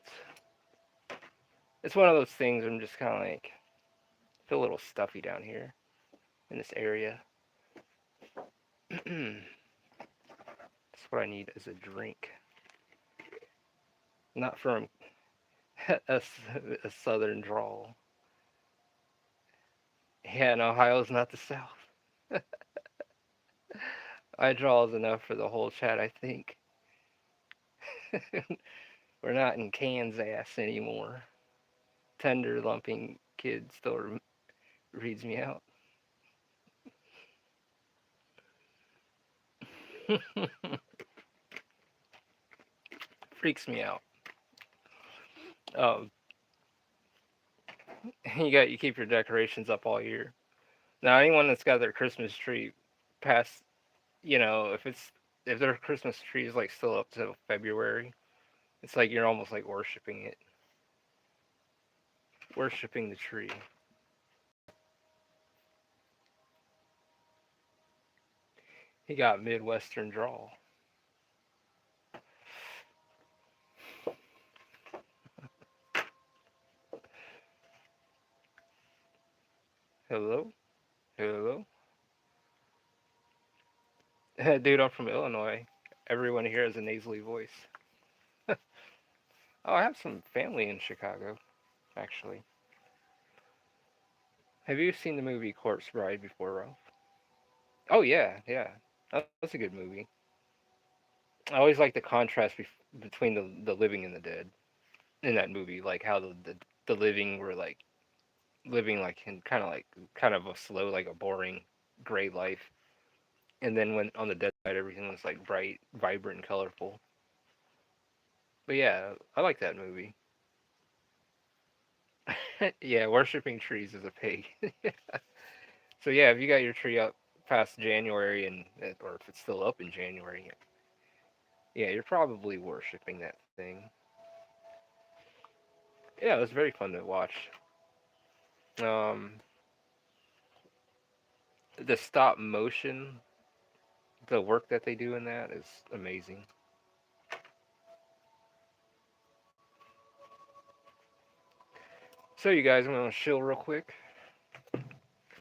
It's one of those things I'm just kind of like, feel a little stuffy down here in this area. That's what I need as a drink. Not from a southern drawl. Yeah, and Ohio's not the South. I draws enough for the whole chat, I think. We're not in Kansas anymore. Tender lumping kid still reads me out. Freaks me out. Um, you keep your decorations up all year. Now anyone that's got their Christmas tree past, if their Christmas tree is like still up till February, it's like you're almost like worshiping it, worshiping the tree. He got Midwestern drawl. Hello, hello, dude. I'm from Illinois. Everyone here has a nasally voice. Oh, I have some family in Chicago, actually. Have you seen the movie Corpse Bride before, Ralph? Oh yeah, yeah. That's a good movie. I always like the contrast between the living and the dead in that movie, like how the living were like living like in kind of a slow, like a boring, gray life, and then when on the dead side everything was like bright, vibrant, and colorful. But yeah, I like that movie. Yeah, worshiping trees is a pig. So yeah, if you got your tree up past January or if it's still up in January, yeah, you're probably worshiping that thing. Yeah, it was very fun to watch. Um, the stop motion, the work that they do in that is amazing. So you guys, I'm gonna chill real quick.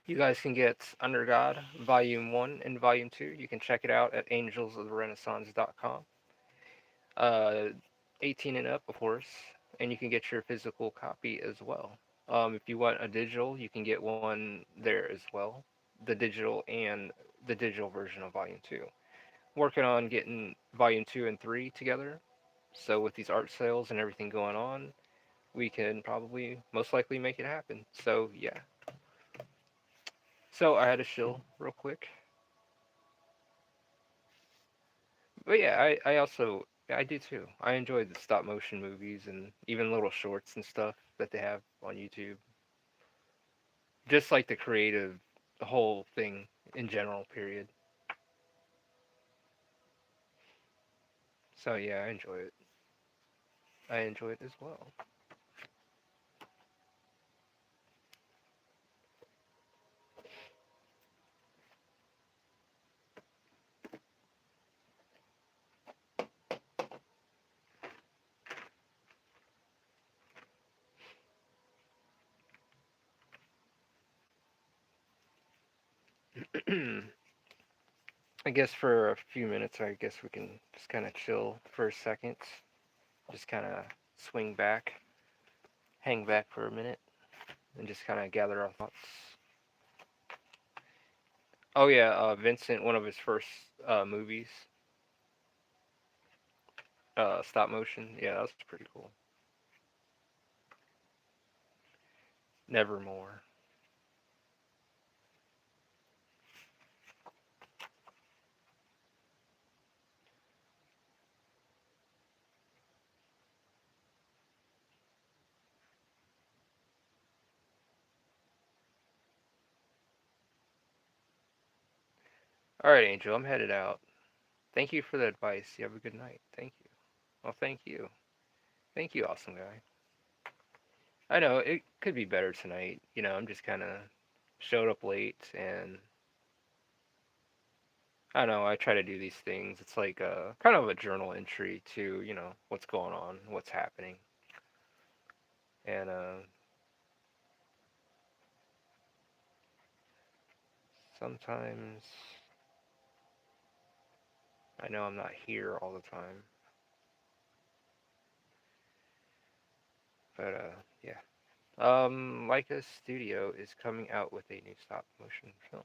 You guys can get Under God Volume 1 and Volume 2. You can check it out at angelsoftherenaissance.com. Uh, 18 and up, of course, and you can get your physical copy as well. If you want a digital, you can get one there as well. The digital and the digital version of Volume 2. Working on getting Volume 2 and 3 together. So, with these art sales and everything going on, we can probably most likely make it happen. So, yeah. So, I had to chill real quick. But yeah, I also I do too. I enjoy the stop motion movies and even little shorts and stuff that they have on YouTube. Just like the creative, the whole thing in general. Period. So yeah, I enjoy it. I enjoy it as well. I guess for a few minutes, I guess we can just kind of chill for a second. Just kind of swing back, hang back for a minute, and just kind of gather our thoughts. Oh yeah, Vincent, one of his first movies, stop motion. Yeah, that was pretty cool. Nevermore. All right, Angel, I'm headed out. Thank you for the advice. You have a good night. Thank you. Well, thank you. Thank you, awesome guy. I know it could be better tonight. I'm just kind of showed up late, and I don't know. I try to do these things. It's like a kind of a journal entry to what's going on, what's happening, and sometimes I know I'm not here all the time. But yeah. Leica Studio is coming out with a new stop motion film.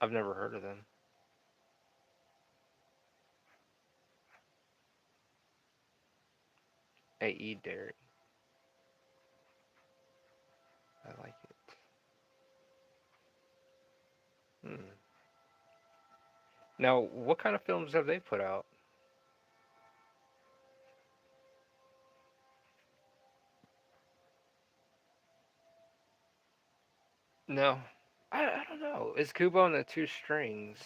I've never heard of them. A.E. Dairy. I like it. Hmm. Now, what kind of films have they put out? No. I don't know. Is Kubo and the Two Strings?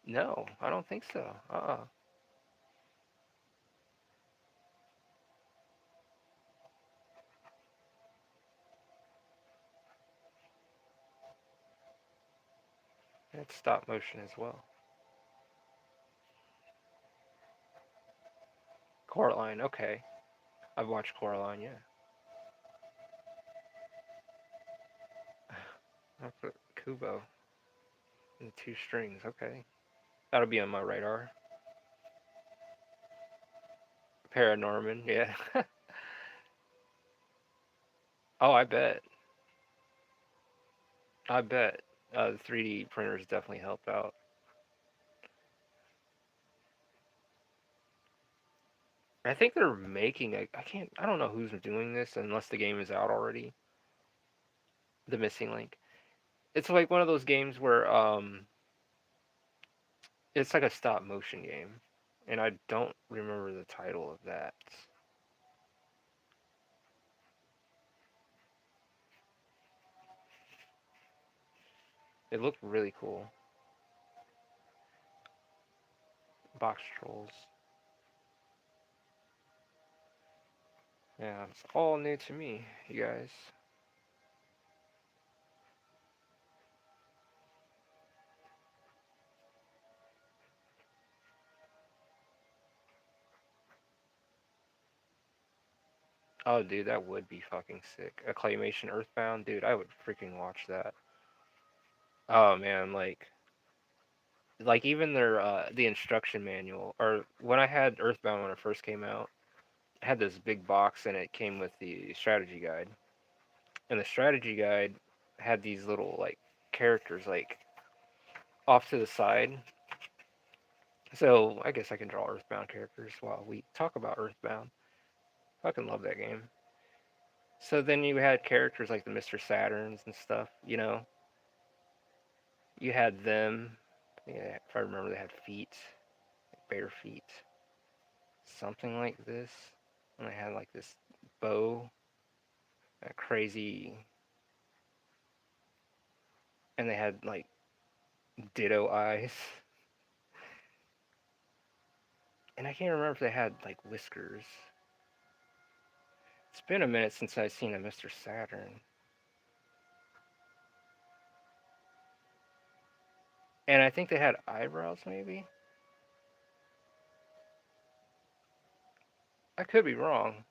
No, I don't think so. It's stop motion as well. Coraline, okay. I've watched Coraline, yeah. I'll put Kubo and Two Strings, okay. That'll be on my radar. Paranorman, yeah. Oh, I bet. I bet. The 3D printers definitely helped out. I think they're making a. I can't. I don't know who's doing this unless the game is out already. The Missing Link. It's like one of those games where it's like a stop motion game, and I don't remember the title of that. It looked really cool. Box Trolls. Yeah, it's all new to me, you guys. Oh, dude, that would be fucking sick. A claymation Earthbound, dude, I would freaking watch that. Oh man, like even their the instruction manual, or when I had Earthbound when it first came out, it had this big box and it came with the strategy guide. And the strategy guide had these little like characters like off to the side. So I guess I can draw Earthbound characters while we talk about Earthbound. I fucking love that game. So then you had characters like the Mr. Saturns and stuff, you know. You had them. Yeah, if I remember, they had feet, like bare feet, something like this. And they had like this bow, a crazy, and they had like ditto eyes. And I can't remember if they had like whiskers. It's been a minute since I've seen a Mr. Saturn. And I think they had eyebrows, maybe? I could be wrong.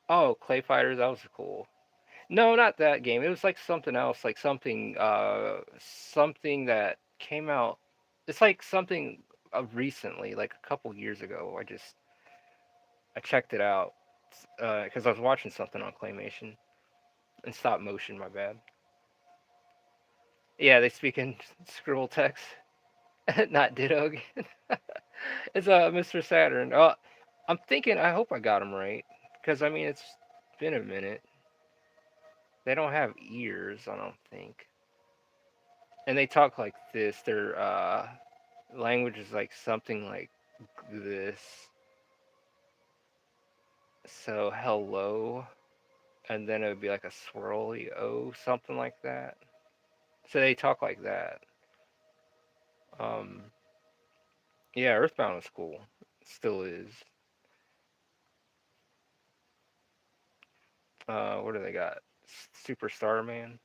Oh, Clay Fighters, that was cool. No, not that game. It was like something else, like something that came out. It's like something recently, like a couple years ago. I checked it out because I was watching something on Claymation and stop motion. My bad. Yeah, they speak in scribble text, not ditto again. It's Mr. Saturn. I'm thinking. I hope I got him right because I mean it's been a minute. They don't have ears, I don't think, and they talk like this. Their language is like something like this. So hello, and then it would be like a swirly O, something like that. So they talk like that. Um, yeah, Earthbound was cool. Still is. What do they got? Superstar Man.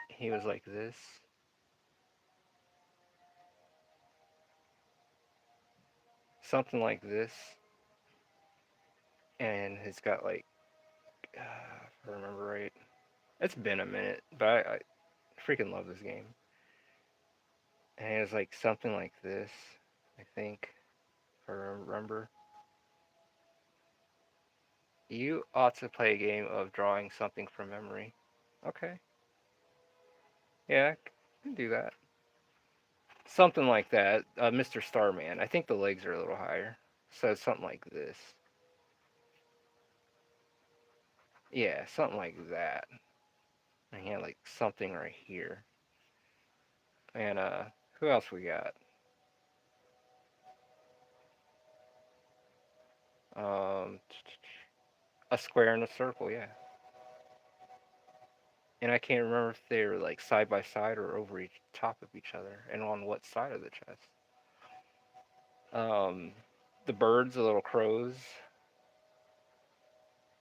He was like this, something like this, and he's got like, if I remember right. It's been a minute, but I freaking love this game. And it was like something like this, I think, if I remember. You ought to play a game of drawing something from memory. Okay. Yeah, I can do that. Something like that. Mr. Starman. I think the legs are a little higher. So something like this. Yeah, something like that. And he had like something right here. And who else we got? Um, a square and a circle, yeah. And I can't remember if they were like side by side or over each top of each other, and on what side of the chest. Um, the birds, the little crows,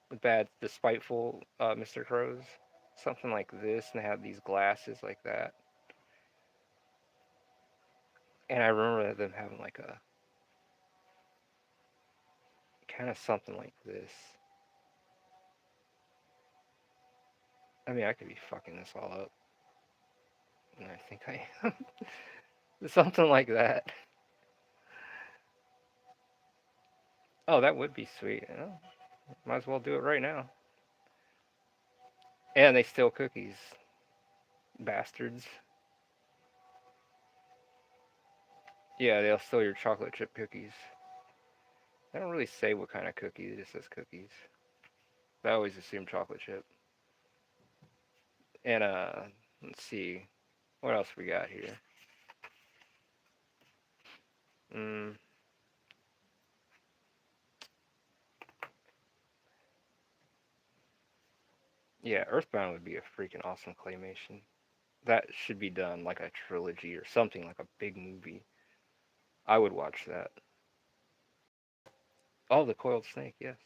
the bad, the spiteful Mr. Crows, something like this, and they have these glasses like that. And I remember them having like a kind of something like this. I mean, I could be fucking this all up, and I think I am. Something like that. Oh, that would be sweet. Oh, might as well do it right now. And they steal cookies, bastards. Yeah, they'll steal your chocolate chip cookies. They don't really say what kind of cookie. It just says cookies. I always assume chocolate chip. And let's see, what else we got here? Mm, yeah, Earthbound would be a freaking awesome claymation. That should be done like a trilogy or something, like a big movie. I would watch that. Oh, the coiled snake, yes.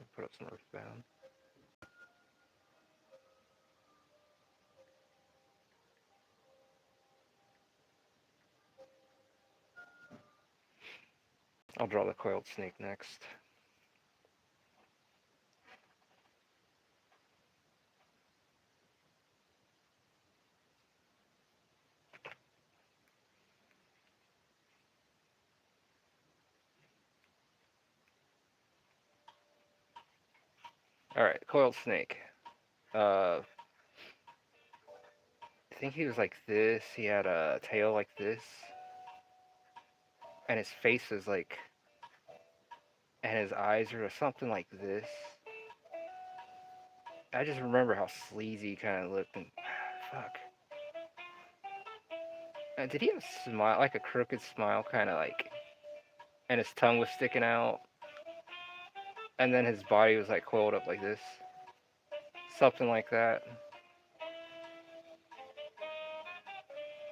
I'll put up some Earthbound. I'll draw the coiled snake next. All right, coiled snake. I think he was like this. He had a tail like this, and his face is like, and his eyes are something like this. I just remember how sleazy he kind of looked, and fuck. Did he have a smile, like a crooked smile, kind of like, and his tongue was sticking out, and then his body was like coiled up like this, something like that.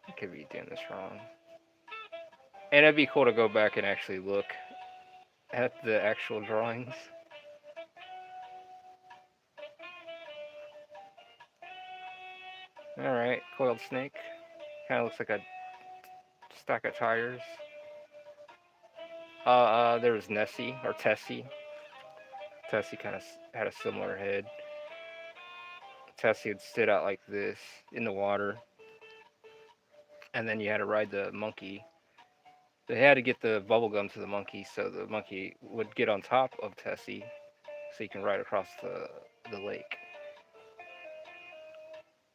I could be doing this wrong. And it'd be cool to go back and actually look at the actual drawings. All right, coiled snake. Kind of looks like a stack of tires. There was Nessie or Tessie. Tessie kind of had a similar head. Tessie would sit out like this in the water, and then you had to ride the monkey. They had to get the bubble gum to the monkey, so the monkey would get on top of Tessie, so you can ride across the lake.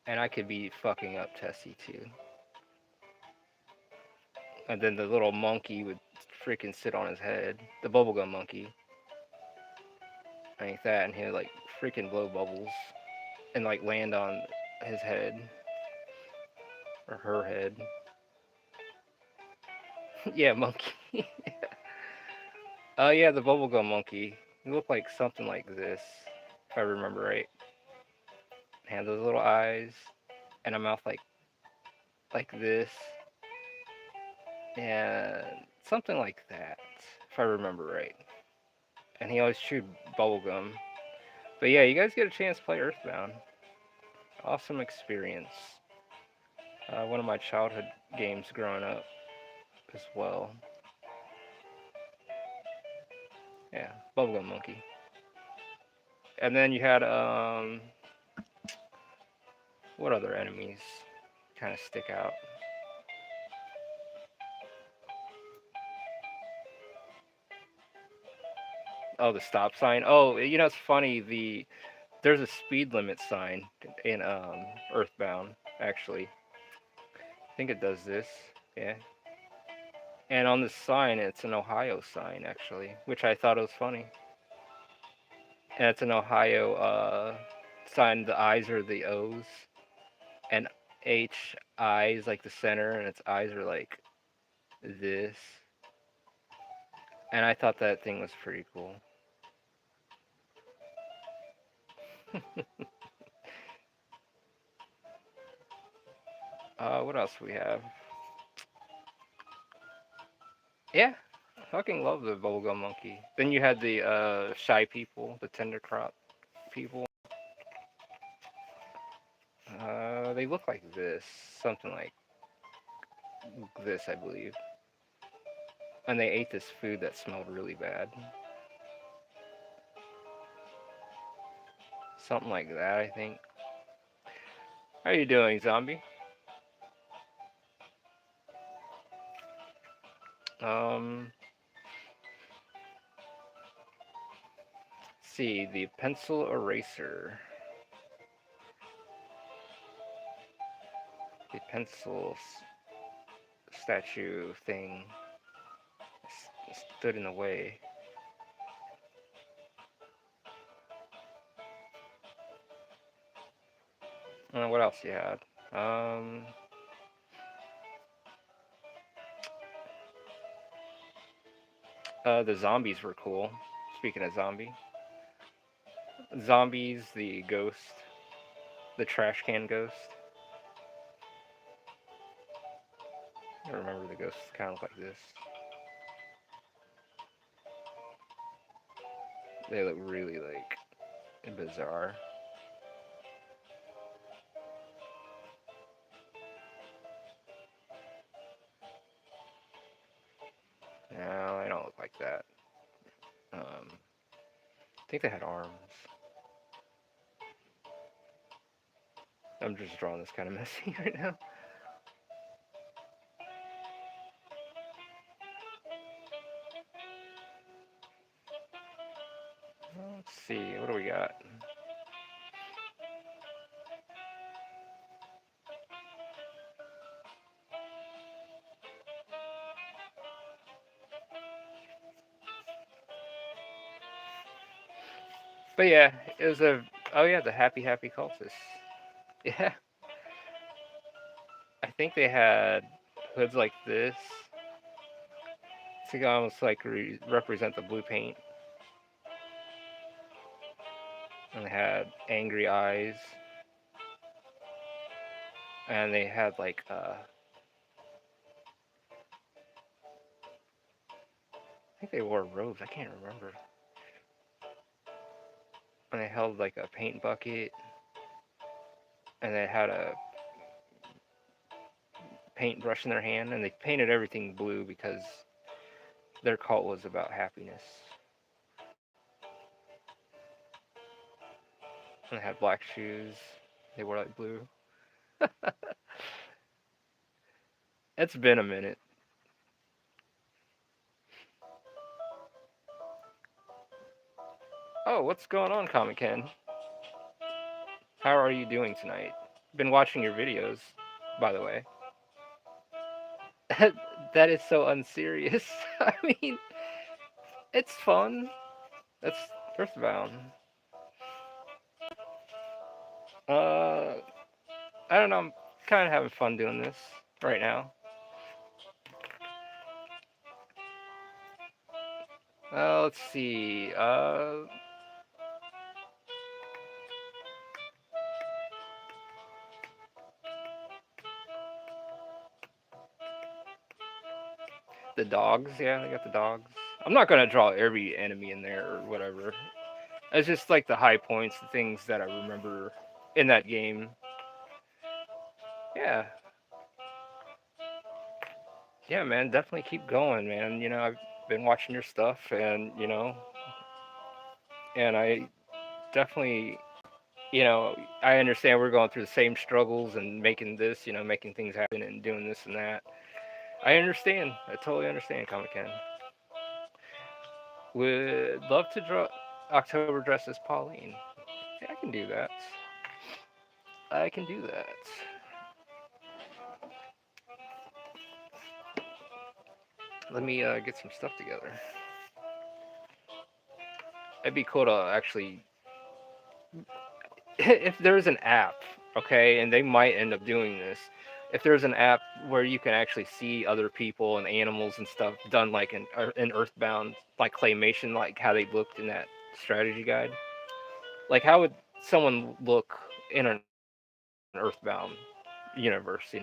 And I could be fucking up Tessie too. And then the little monkey would freaking sit on his head, the bubblegum monkey, like that, and he would like freaking blow bubbles and like land on his head or her head. Yeah, monkey. Oh yeah, the bubblegum monkey. He looked like something like this, if I remember right. Had those little eyes and a mouth like this, and something like that, if I remember right. And he always chewed bubblegum. But yeah, you guys get a chance to play Earthbound. Awesome experience. One of my childhood games growing up as well. Yeah, Bubblegum Monkey. And then you had What other enemies kind of stick out? Oh, the stop sign. Oh, it's funny. There's a speed limit sign in Earthbound. Actually, I think it does this. Yeah. And on the sign, it's an Ohio sign actually, which I thought was funny. And it's an Ohio sign. The I's are the O's, and I is like the center, and its eyes are like this. And I thought that thing was pretty cool. What else we have? Yeah, I fucking love the bubblegum monkey. Then you had the shy people, the tender crop people. They look like this, something like this, I believe. And they ate this food that smelled really bad. Something like that, I think. How are you doing, zombie? Um, see, the pencil eraser. The pencil statue thing stood in the way. What else you had? The zombies were cool. Speaking of zombies, the ghost, the trash can ghost. I remember the ghosts kind of look like this. They look really like bizarre. No, they don't look like that. I think they had arms. I'm just drawing this kind of messy right now. Let's see, what do we got? But yeah, it was a. Oh yeah, the happy happy cultists. Yeah, I think they had hoods like this to almost like represent the blue paint, and they had angry eyes, and they had like I think they wore robes. I can't remember. And they held like a paint bucket, and they had a paintbrush in their hand, and they painted everything blue because their cult was about happiness. And they had black shoes. They wore like blue. It's been a minute. Oh, what's going on, Comic Ken? How are you doing tonight? Been watching your videos, by the way. That is so unserious. I mean, it's fun. That's Earthbound. Uh, I don't know. I'm kind of having fun doing this right now. Let's see. The dogs. Yeah, they got the dogs. I'm not gonna draw every enemy in there or whatever. It's just like the high points, the things that I remember in that game. Yeah, yeah, man. Definitely keep going, man. I've been watching your stuff, and I definitely I understand we're going through the same struggles and making this, making things happen and doing this and that. I understand. I totally understand, Comic Con. Would love to draw October dress as Pauline. Yeah, I can do that. I can do that. Let me get some stuff together. It'd be cool to actually, if there's an app, okay, and they might end up doing this. If there's an app where you can actually see other people and animals and stuff done like in Earthbound, like claymation, like how they looked in that strategy guide, like how would someone look in an Earthbound universe?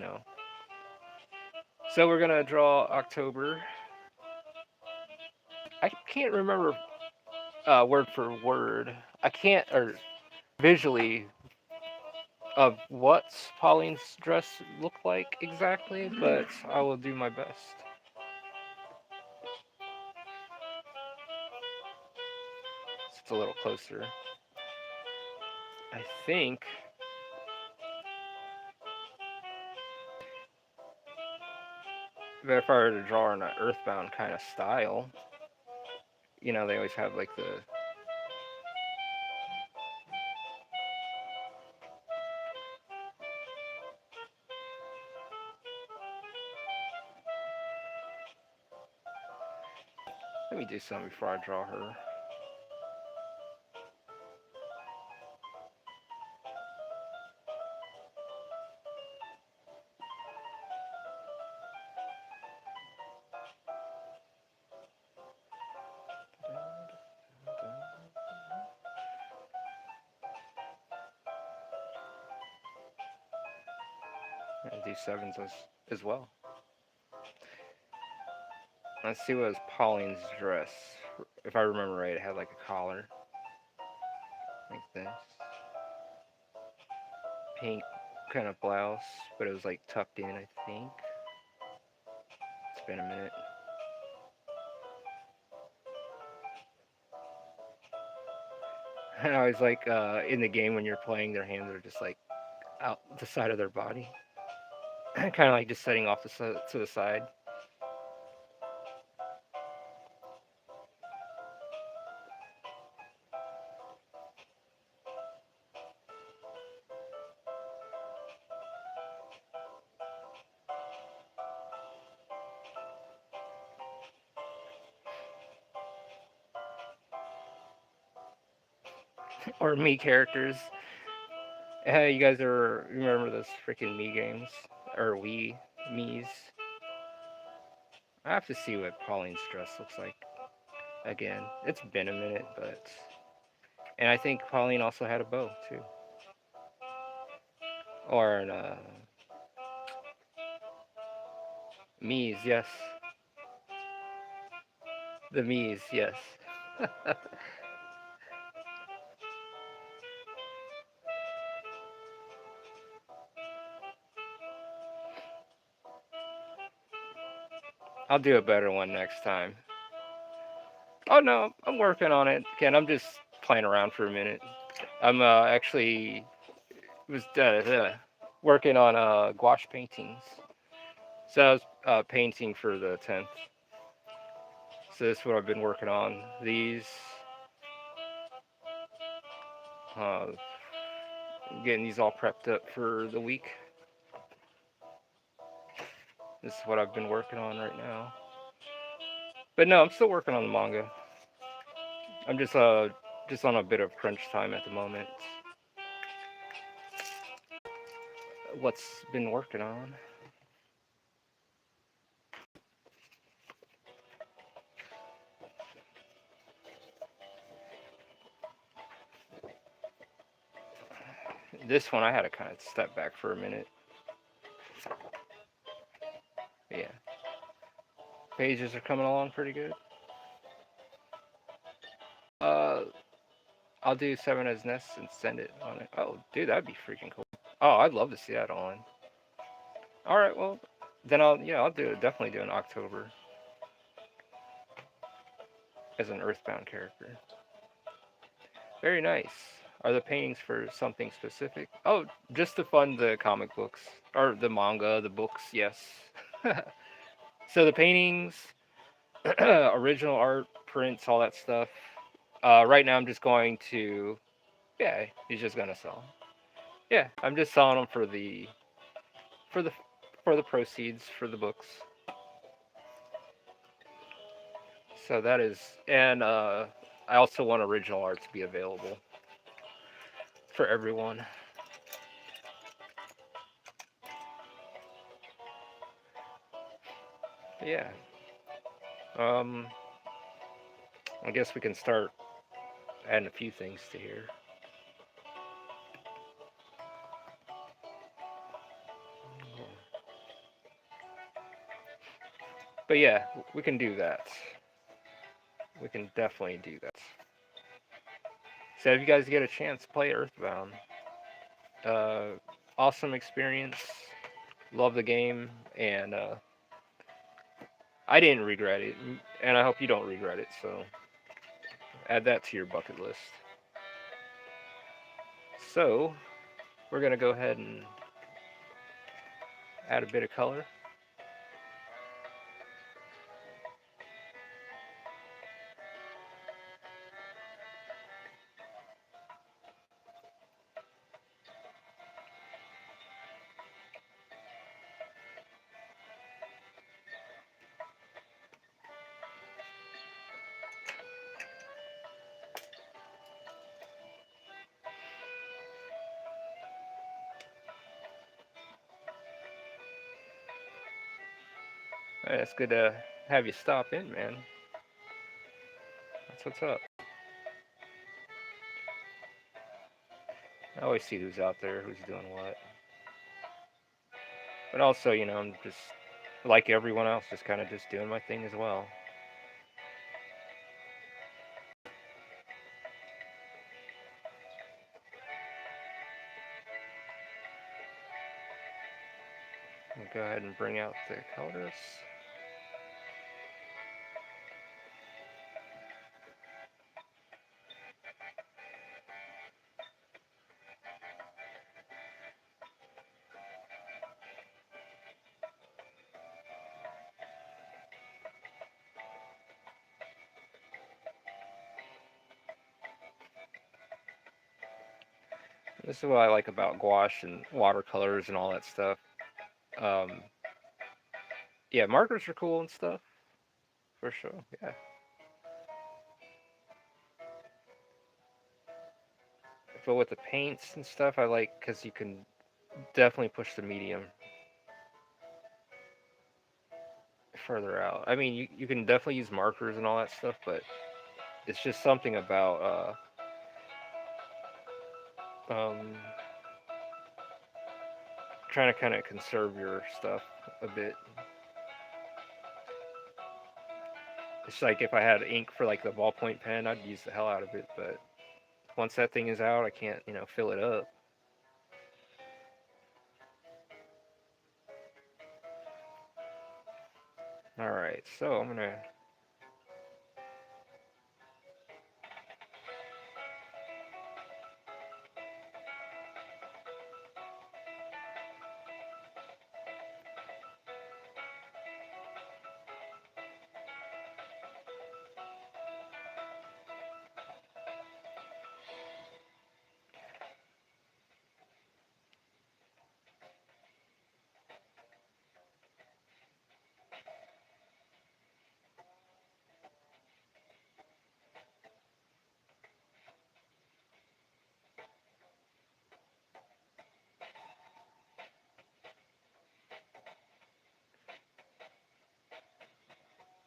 So we're gonna draw October. I can't remember word for word. I can't or visually of what Pauline's dress looked like exactly, but I will do my best. It's a little closer. I think that if I were to draw in an Earthbound kind of style, they always have like the. Let me do something before I draw her. And do sevens as well. Let's see what was Pauline's dress. If I remember right, it had like a collar like this, pink kind of blouse, but it was like tucked in, I think. It's been a minute. And I was like, in the game when you're playing, their hands are just like out the side of their body, kind of like just setting off to the side. Or me characters. Hey, you guys ever remember those freaking me games or we me's? I have to see what Pauline's dress looks like again. It's been a minute, but and I think Pauline also had a bow too, or an me's. Yes, the me's. Yes. I'll do a better one next time. Oh no, I'm working on it. Ken, I'm just playing around for a minute. I'm actually was working on gouache paintings. So I was painting for the 10th. So this is what I've been working on. These, uh, getting these all prepped up for the week. This is what I've been working on right now. But no, I'm still working on the manga. I'm just on a bit of crunch time at the moment. What's been working on? This one I had to kind of step back for a minute. Yeah, pages are coming along pretty good. Uh, I'll do Seven as Nests and send it on it. Oh, dude, that'd be freaking cool. Oh, I'd love to see that on. All right, well, then I'll do it. Definitely do an October as an Earthbound character. Very nice. Are the paintings for something specific? Oh, just to fund the comic books or the manga, the books. Yes. So the paintings, original art, prints, all that stuff. Right now, I'm just going to. Yeah, he's just gonna sell 'em. Yeah, I'm just selling them for the for the proceeds for the books. So that is, and I also want original art to be available for everyone. Yeah. Um, I guess we can start adding a few things to here. But yeah, we can do that. We can definitely do that. So if you guys get a chance, play Earthbound. Uh, awesome experience. Love the game, and I didn't regret it, and I hope you don't regret it. So add that to your bucket list. So we're gonna go ahead and add a bit of color. It's good to have you stop in, man. That's what's up. I always see who's out there, who's doing what. But also, I'm just like everyone else, just kind of just doing my thing as well. I'll go ahead and bring out the colors. This is what I like about gouache and watercolors and all that stuff. Um, yeah, markers are cool and stuff, for sure. Yeah. But with the paints and stuff, I like because you can definitely push the medium further out. I mean, you can definitely use markers and all that stuff, but it's just something about um, trying to kind of conserve your stuff a bit. It's like if I had ink for like the ballpoint pen, I'd use the hell out of it, but once that thing is out, I can't, fill it up. All right, so I'm gonna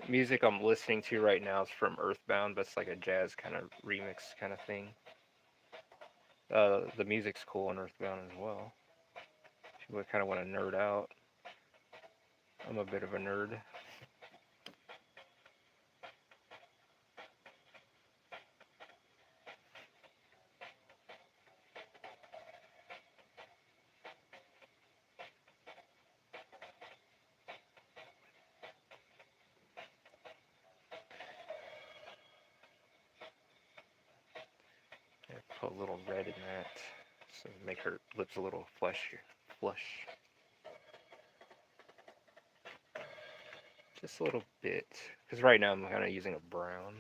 music I'm listening to right now is from Earthbound, but it's like a jazz kind of remix kind of thing. The music's cool in Earthbound as well. People kind of want to nerd out. I'm a bit of a nerd. a little red in that. So make her lips a little flush. Just a little bit. Because right now I'm kind of using a brown.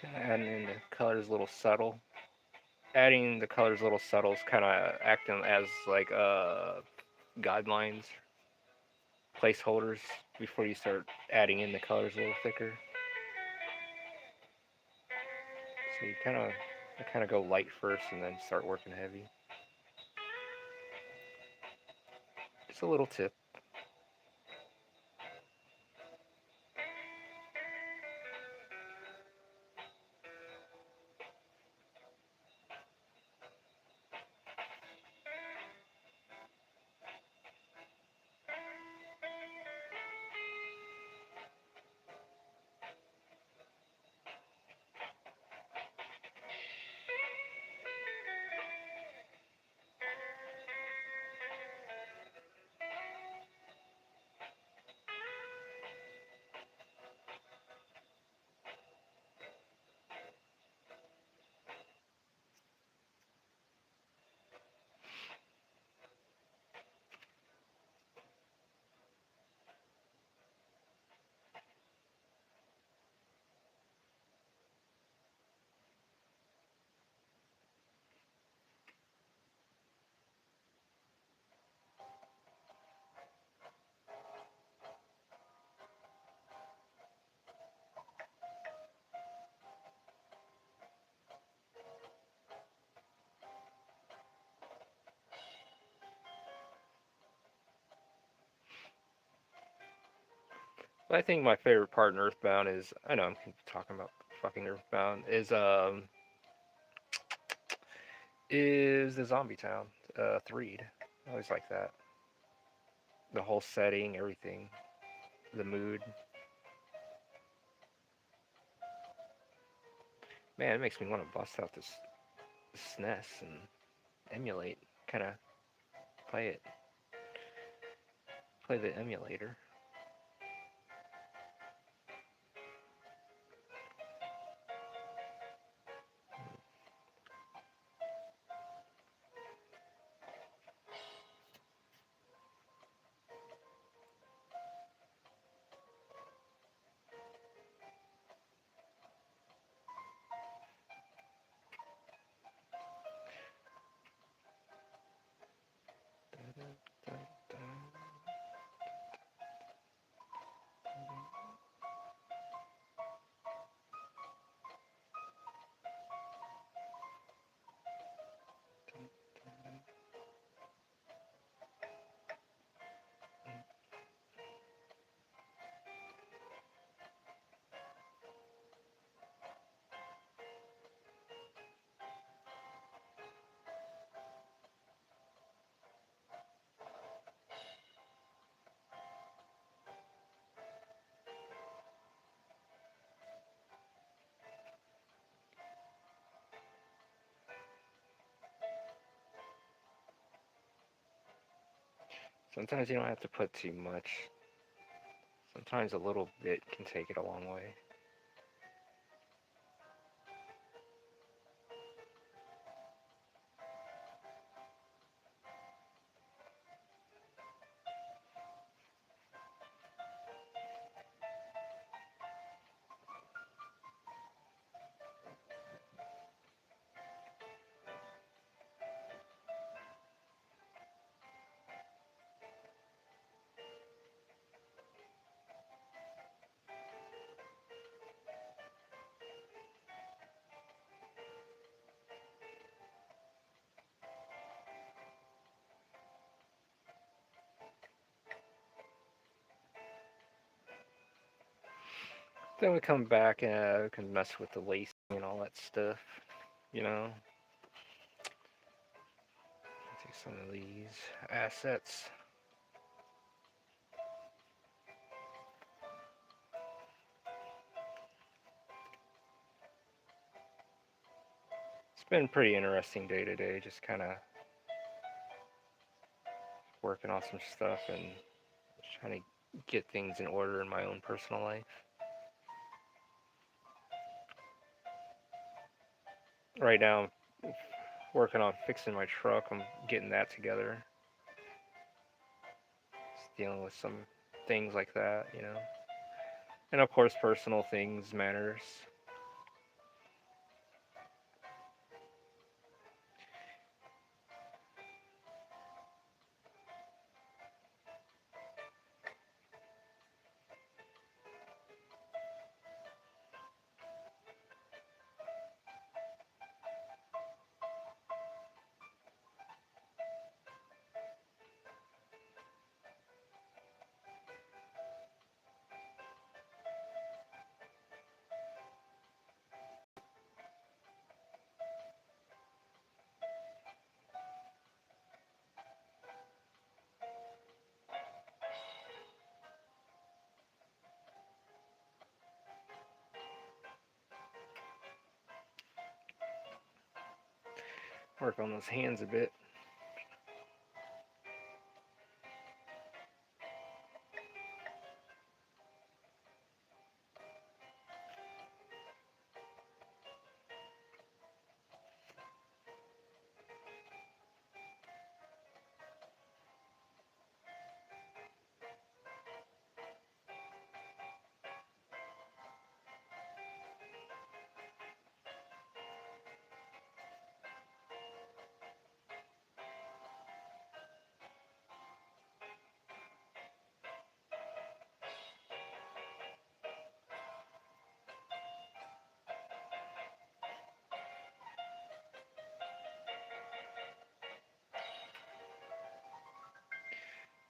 Just kind of adding in the colors a little subtle. Adding the colors a little subtle is kind of acting as like guidelines, placeholders before you start adding in the colors a little thicker. So you kind of go light first and then start working heavy. Just a little tip. But I think my favorite part in Earthbound is I know I'm talking about fucking Earthbound is the zombie town, Threed. I always like that. The whole setting, everything, the mood. Man, it makes me want to bust out this SNES and emulate, kind of play it, play the emulator. Sometimes you don't have to put too much. Sometimes a little bit can take it a long way. Then we come back and we can mess with the lacing and all that stuff. You know, take some of these assets. It's been pretty interesting day to day, just kind of working on some stuff and just trying to get things in order in my own personal life. Right now, I'm working on fixing my truck. I'm getting that together. Just dealing with some things like that, you know. And of course, personal things matters. Work on those hands a bit.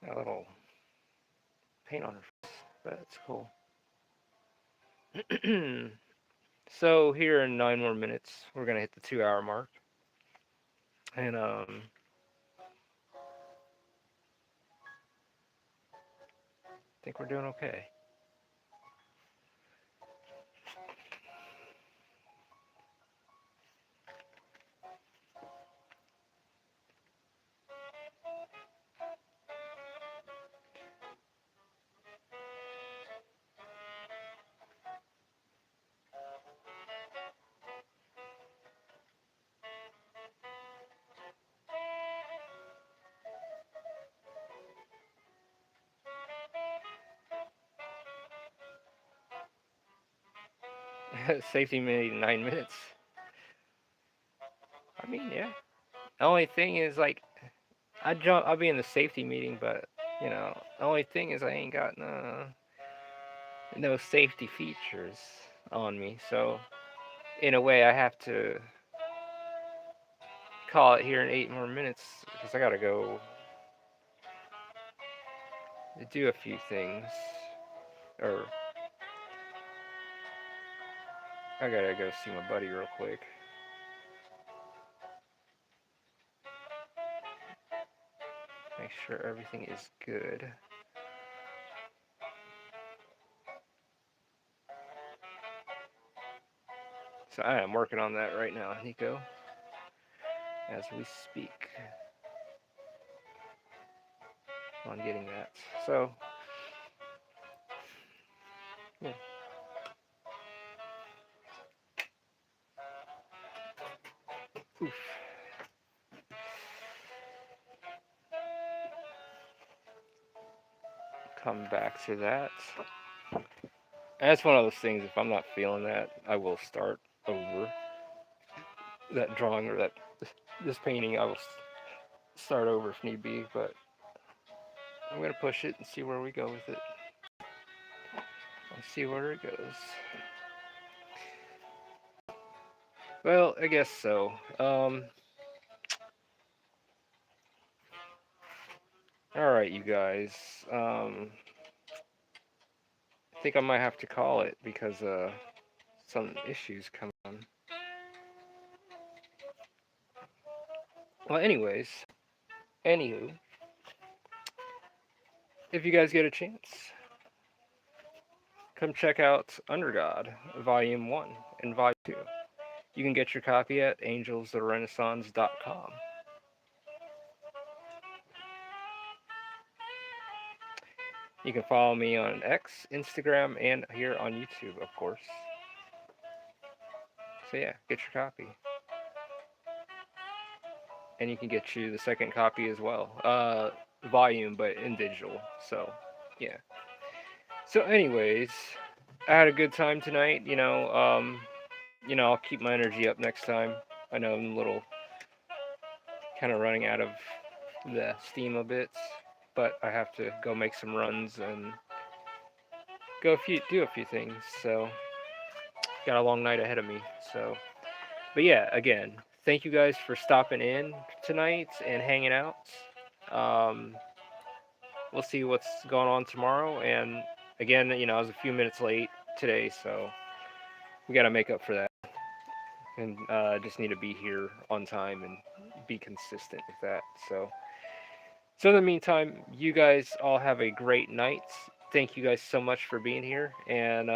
A little paint on her face, but it's cool. So here in 9 more minutes, we're gonna hit the 2 hour mark, and I think we're doing okay. Safety meeting 9 minutes. I mean, yeah. The only thing is like I'll be in the safety meeting, but you know, the only thing is I ain't got no safety features on me, so in a way I have to call it here in 8 more minutes because I gotta go do a few things, or I gotta go see my buddy real quick. Make sure everything is good. So I am working on that right now, Nico, as we speak. on getting that. So, yeah. Oof. Come back to that. And it's one of those things. If I'm not feeling that, I will start over that drawing or this painting. I will start over if need be, but I'm gonna push it and see where we go with it. Let's see where it goes. Well, I guess so. All right, you guys. I think I might have to call it because some issues come on. Well, anywho, if you guys get a chance, come check out Undergod Volume 1 and Volume 2. You can get your copy at angelstherenaissance.com. You can follow me on X, Instagram, and here on YouTube, of course. So yeah, get your copy. And you can get you the second copy as well. Volume, but in digital. So, yeah. So, anyways, I had a good time tonight. I'll keep my energy up next time. I know I'm a little kind of running out of the steam a bit, but I have to go make some runs and do a few things. So, got a long night ahead of me. So, but yeah, again, thank you guys for stopping in tonight and hanging out. Um, we'll see what's going on tomorrow. And again, I was a few minutes late today, so we got to make up for that. And just need to be here on time and be consistent with that. So in the meantime, you guys all have a great night. Thank you guys so much for being here, and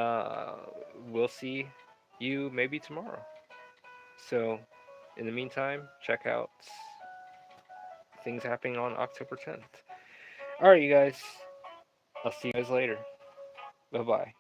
we'll see you maybe tomorrow. So, in the meantime, check out things happening on October 10th. All right, you guys. I'll see you guys later. Bye bye.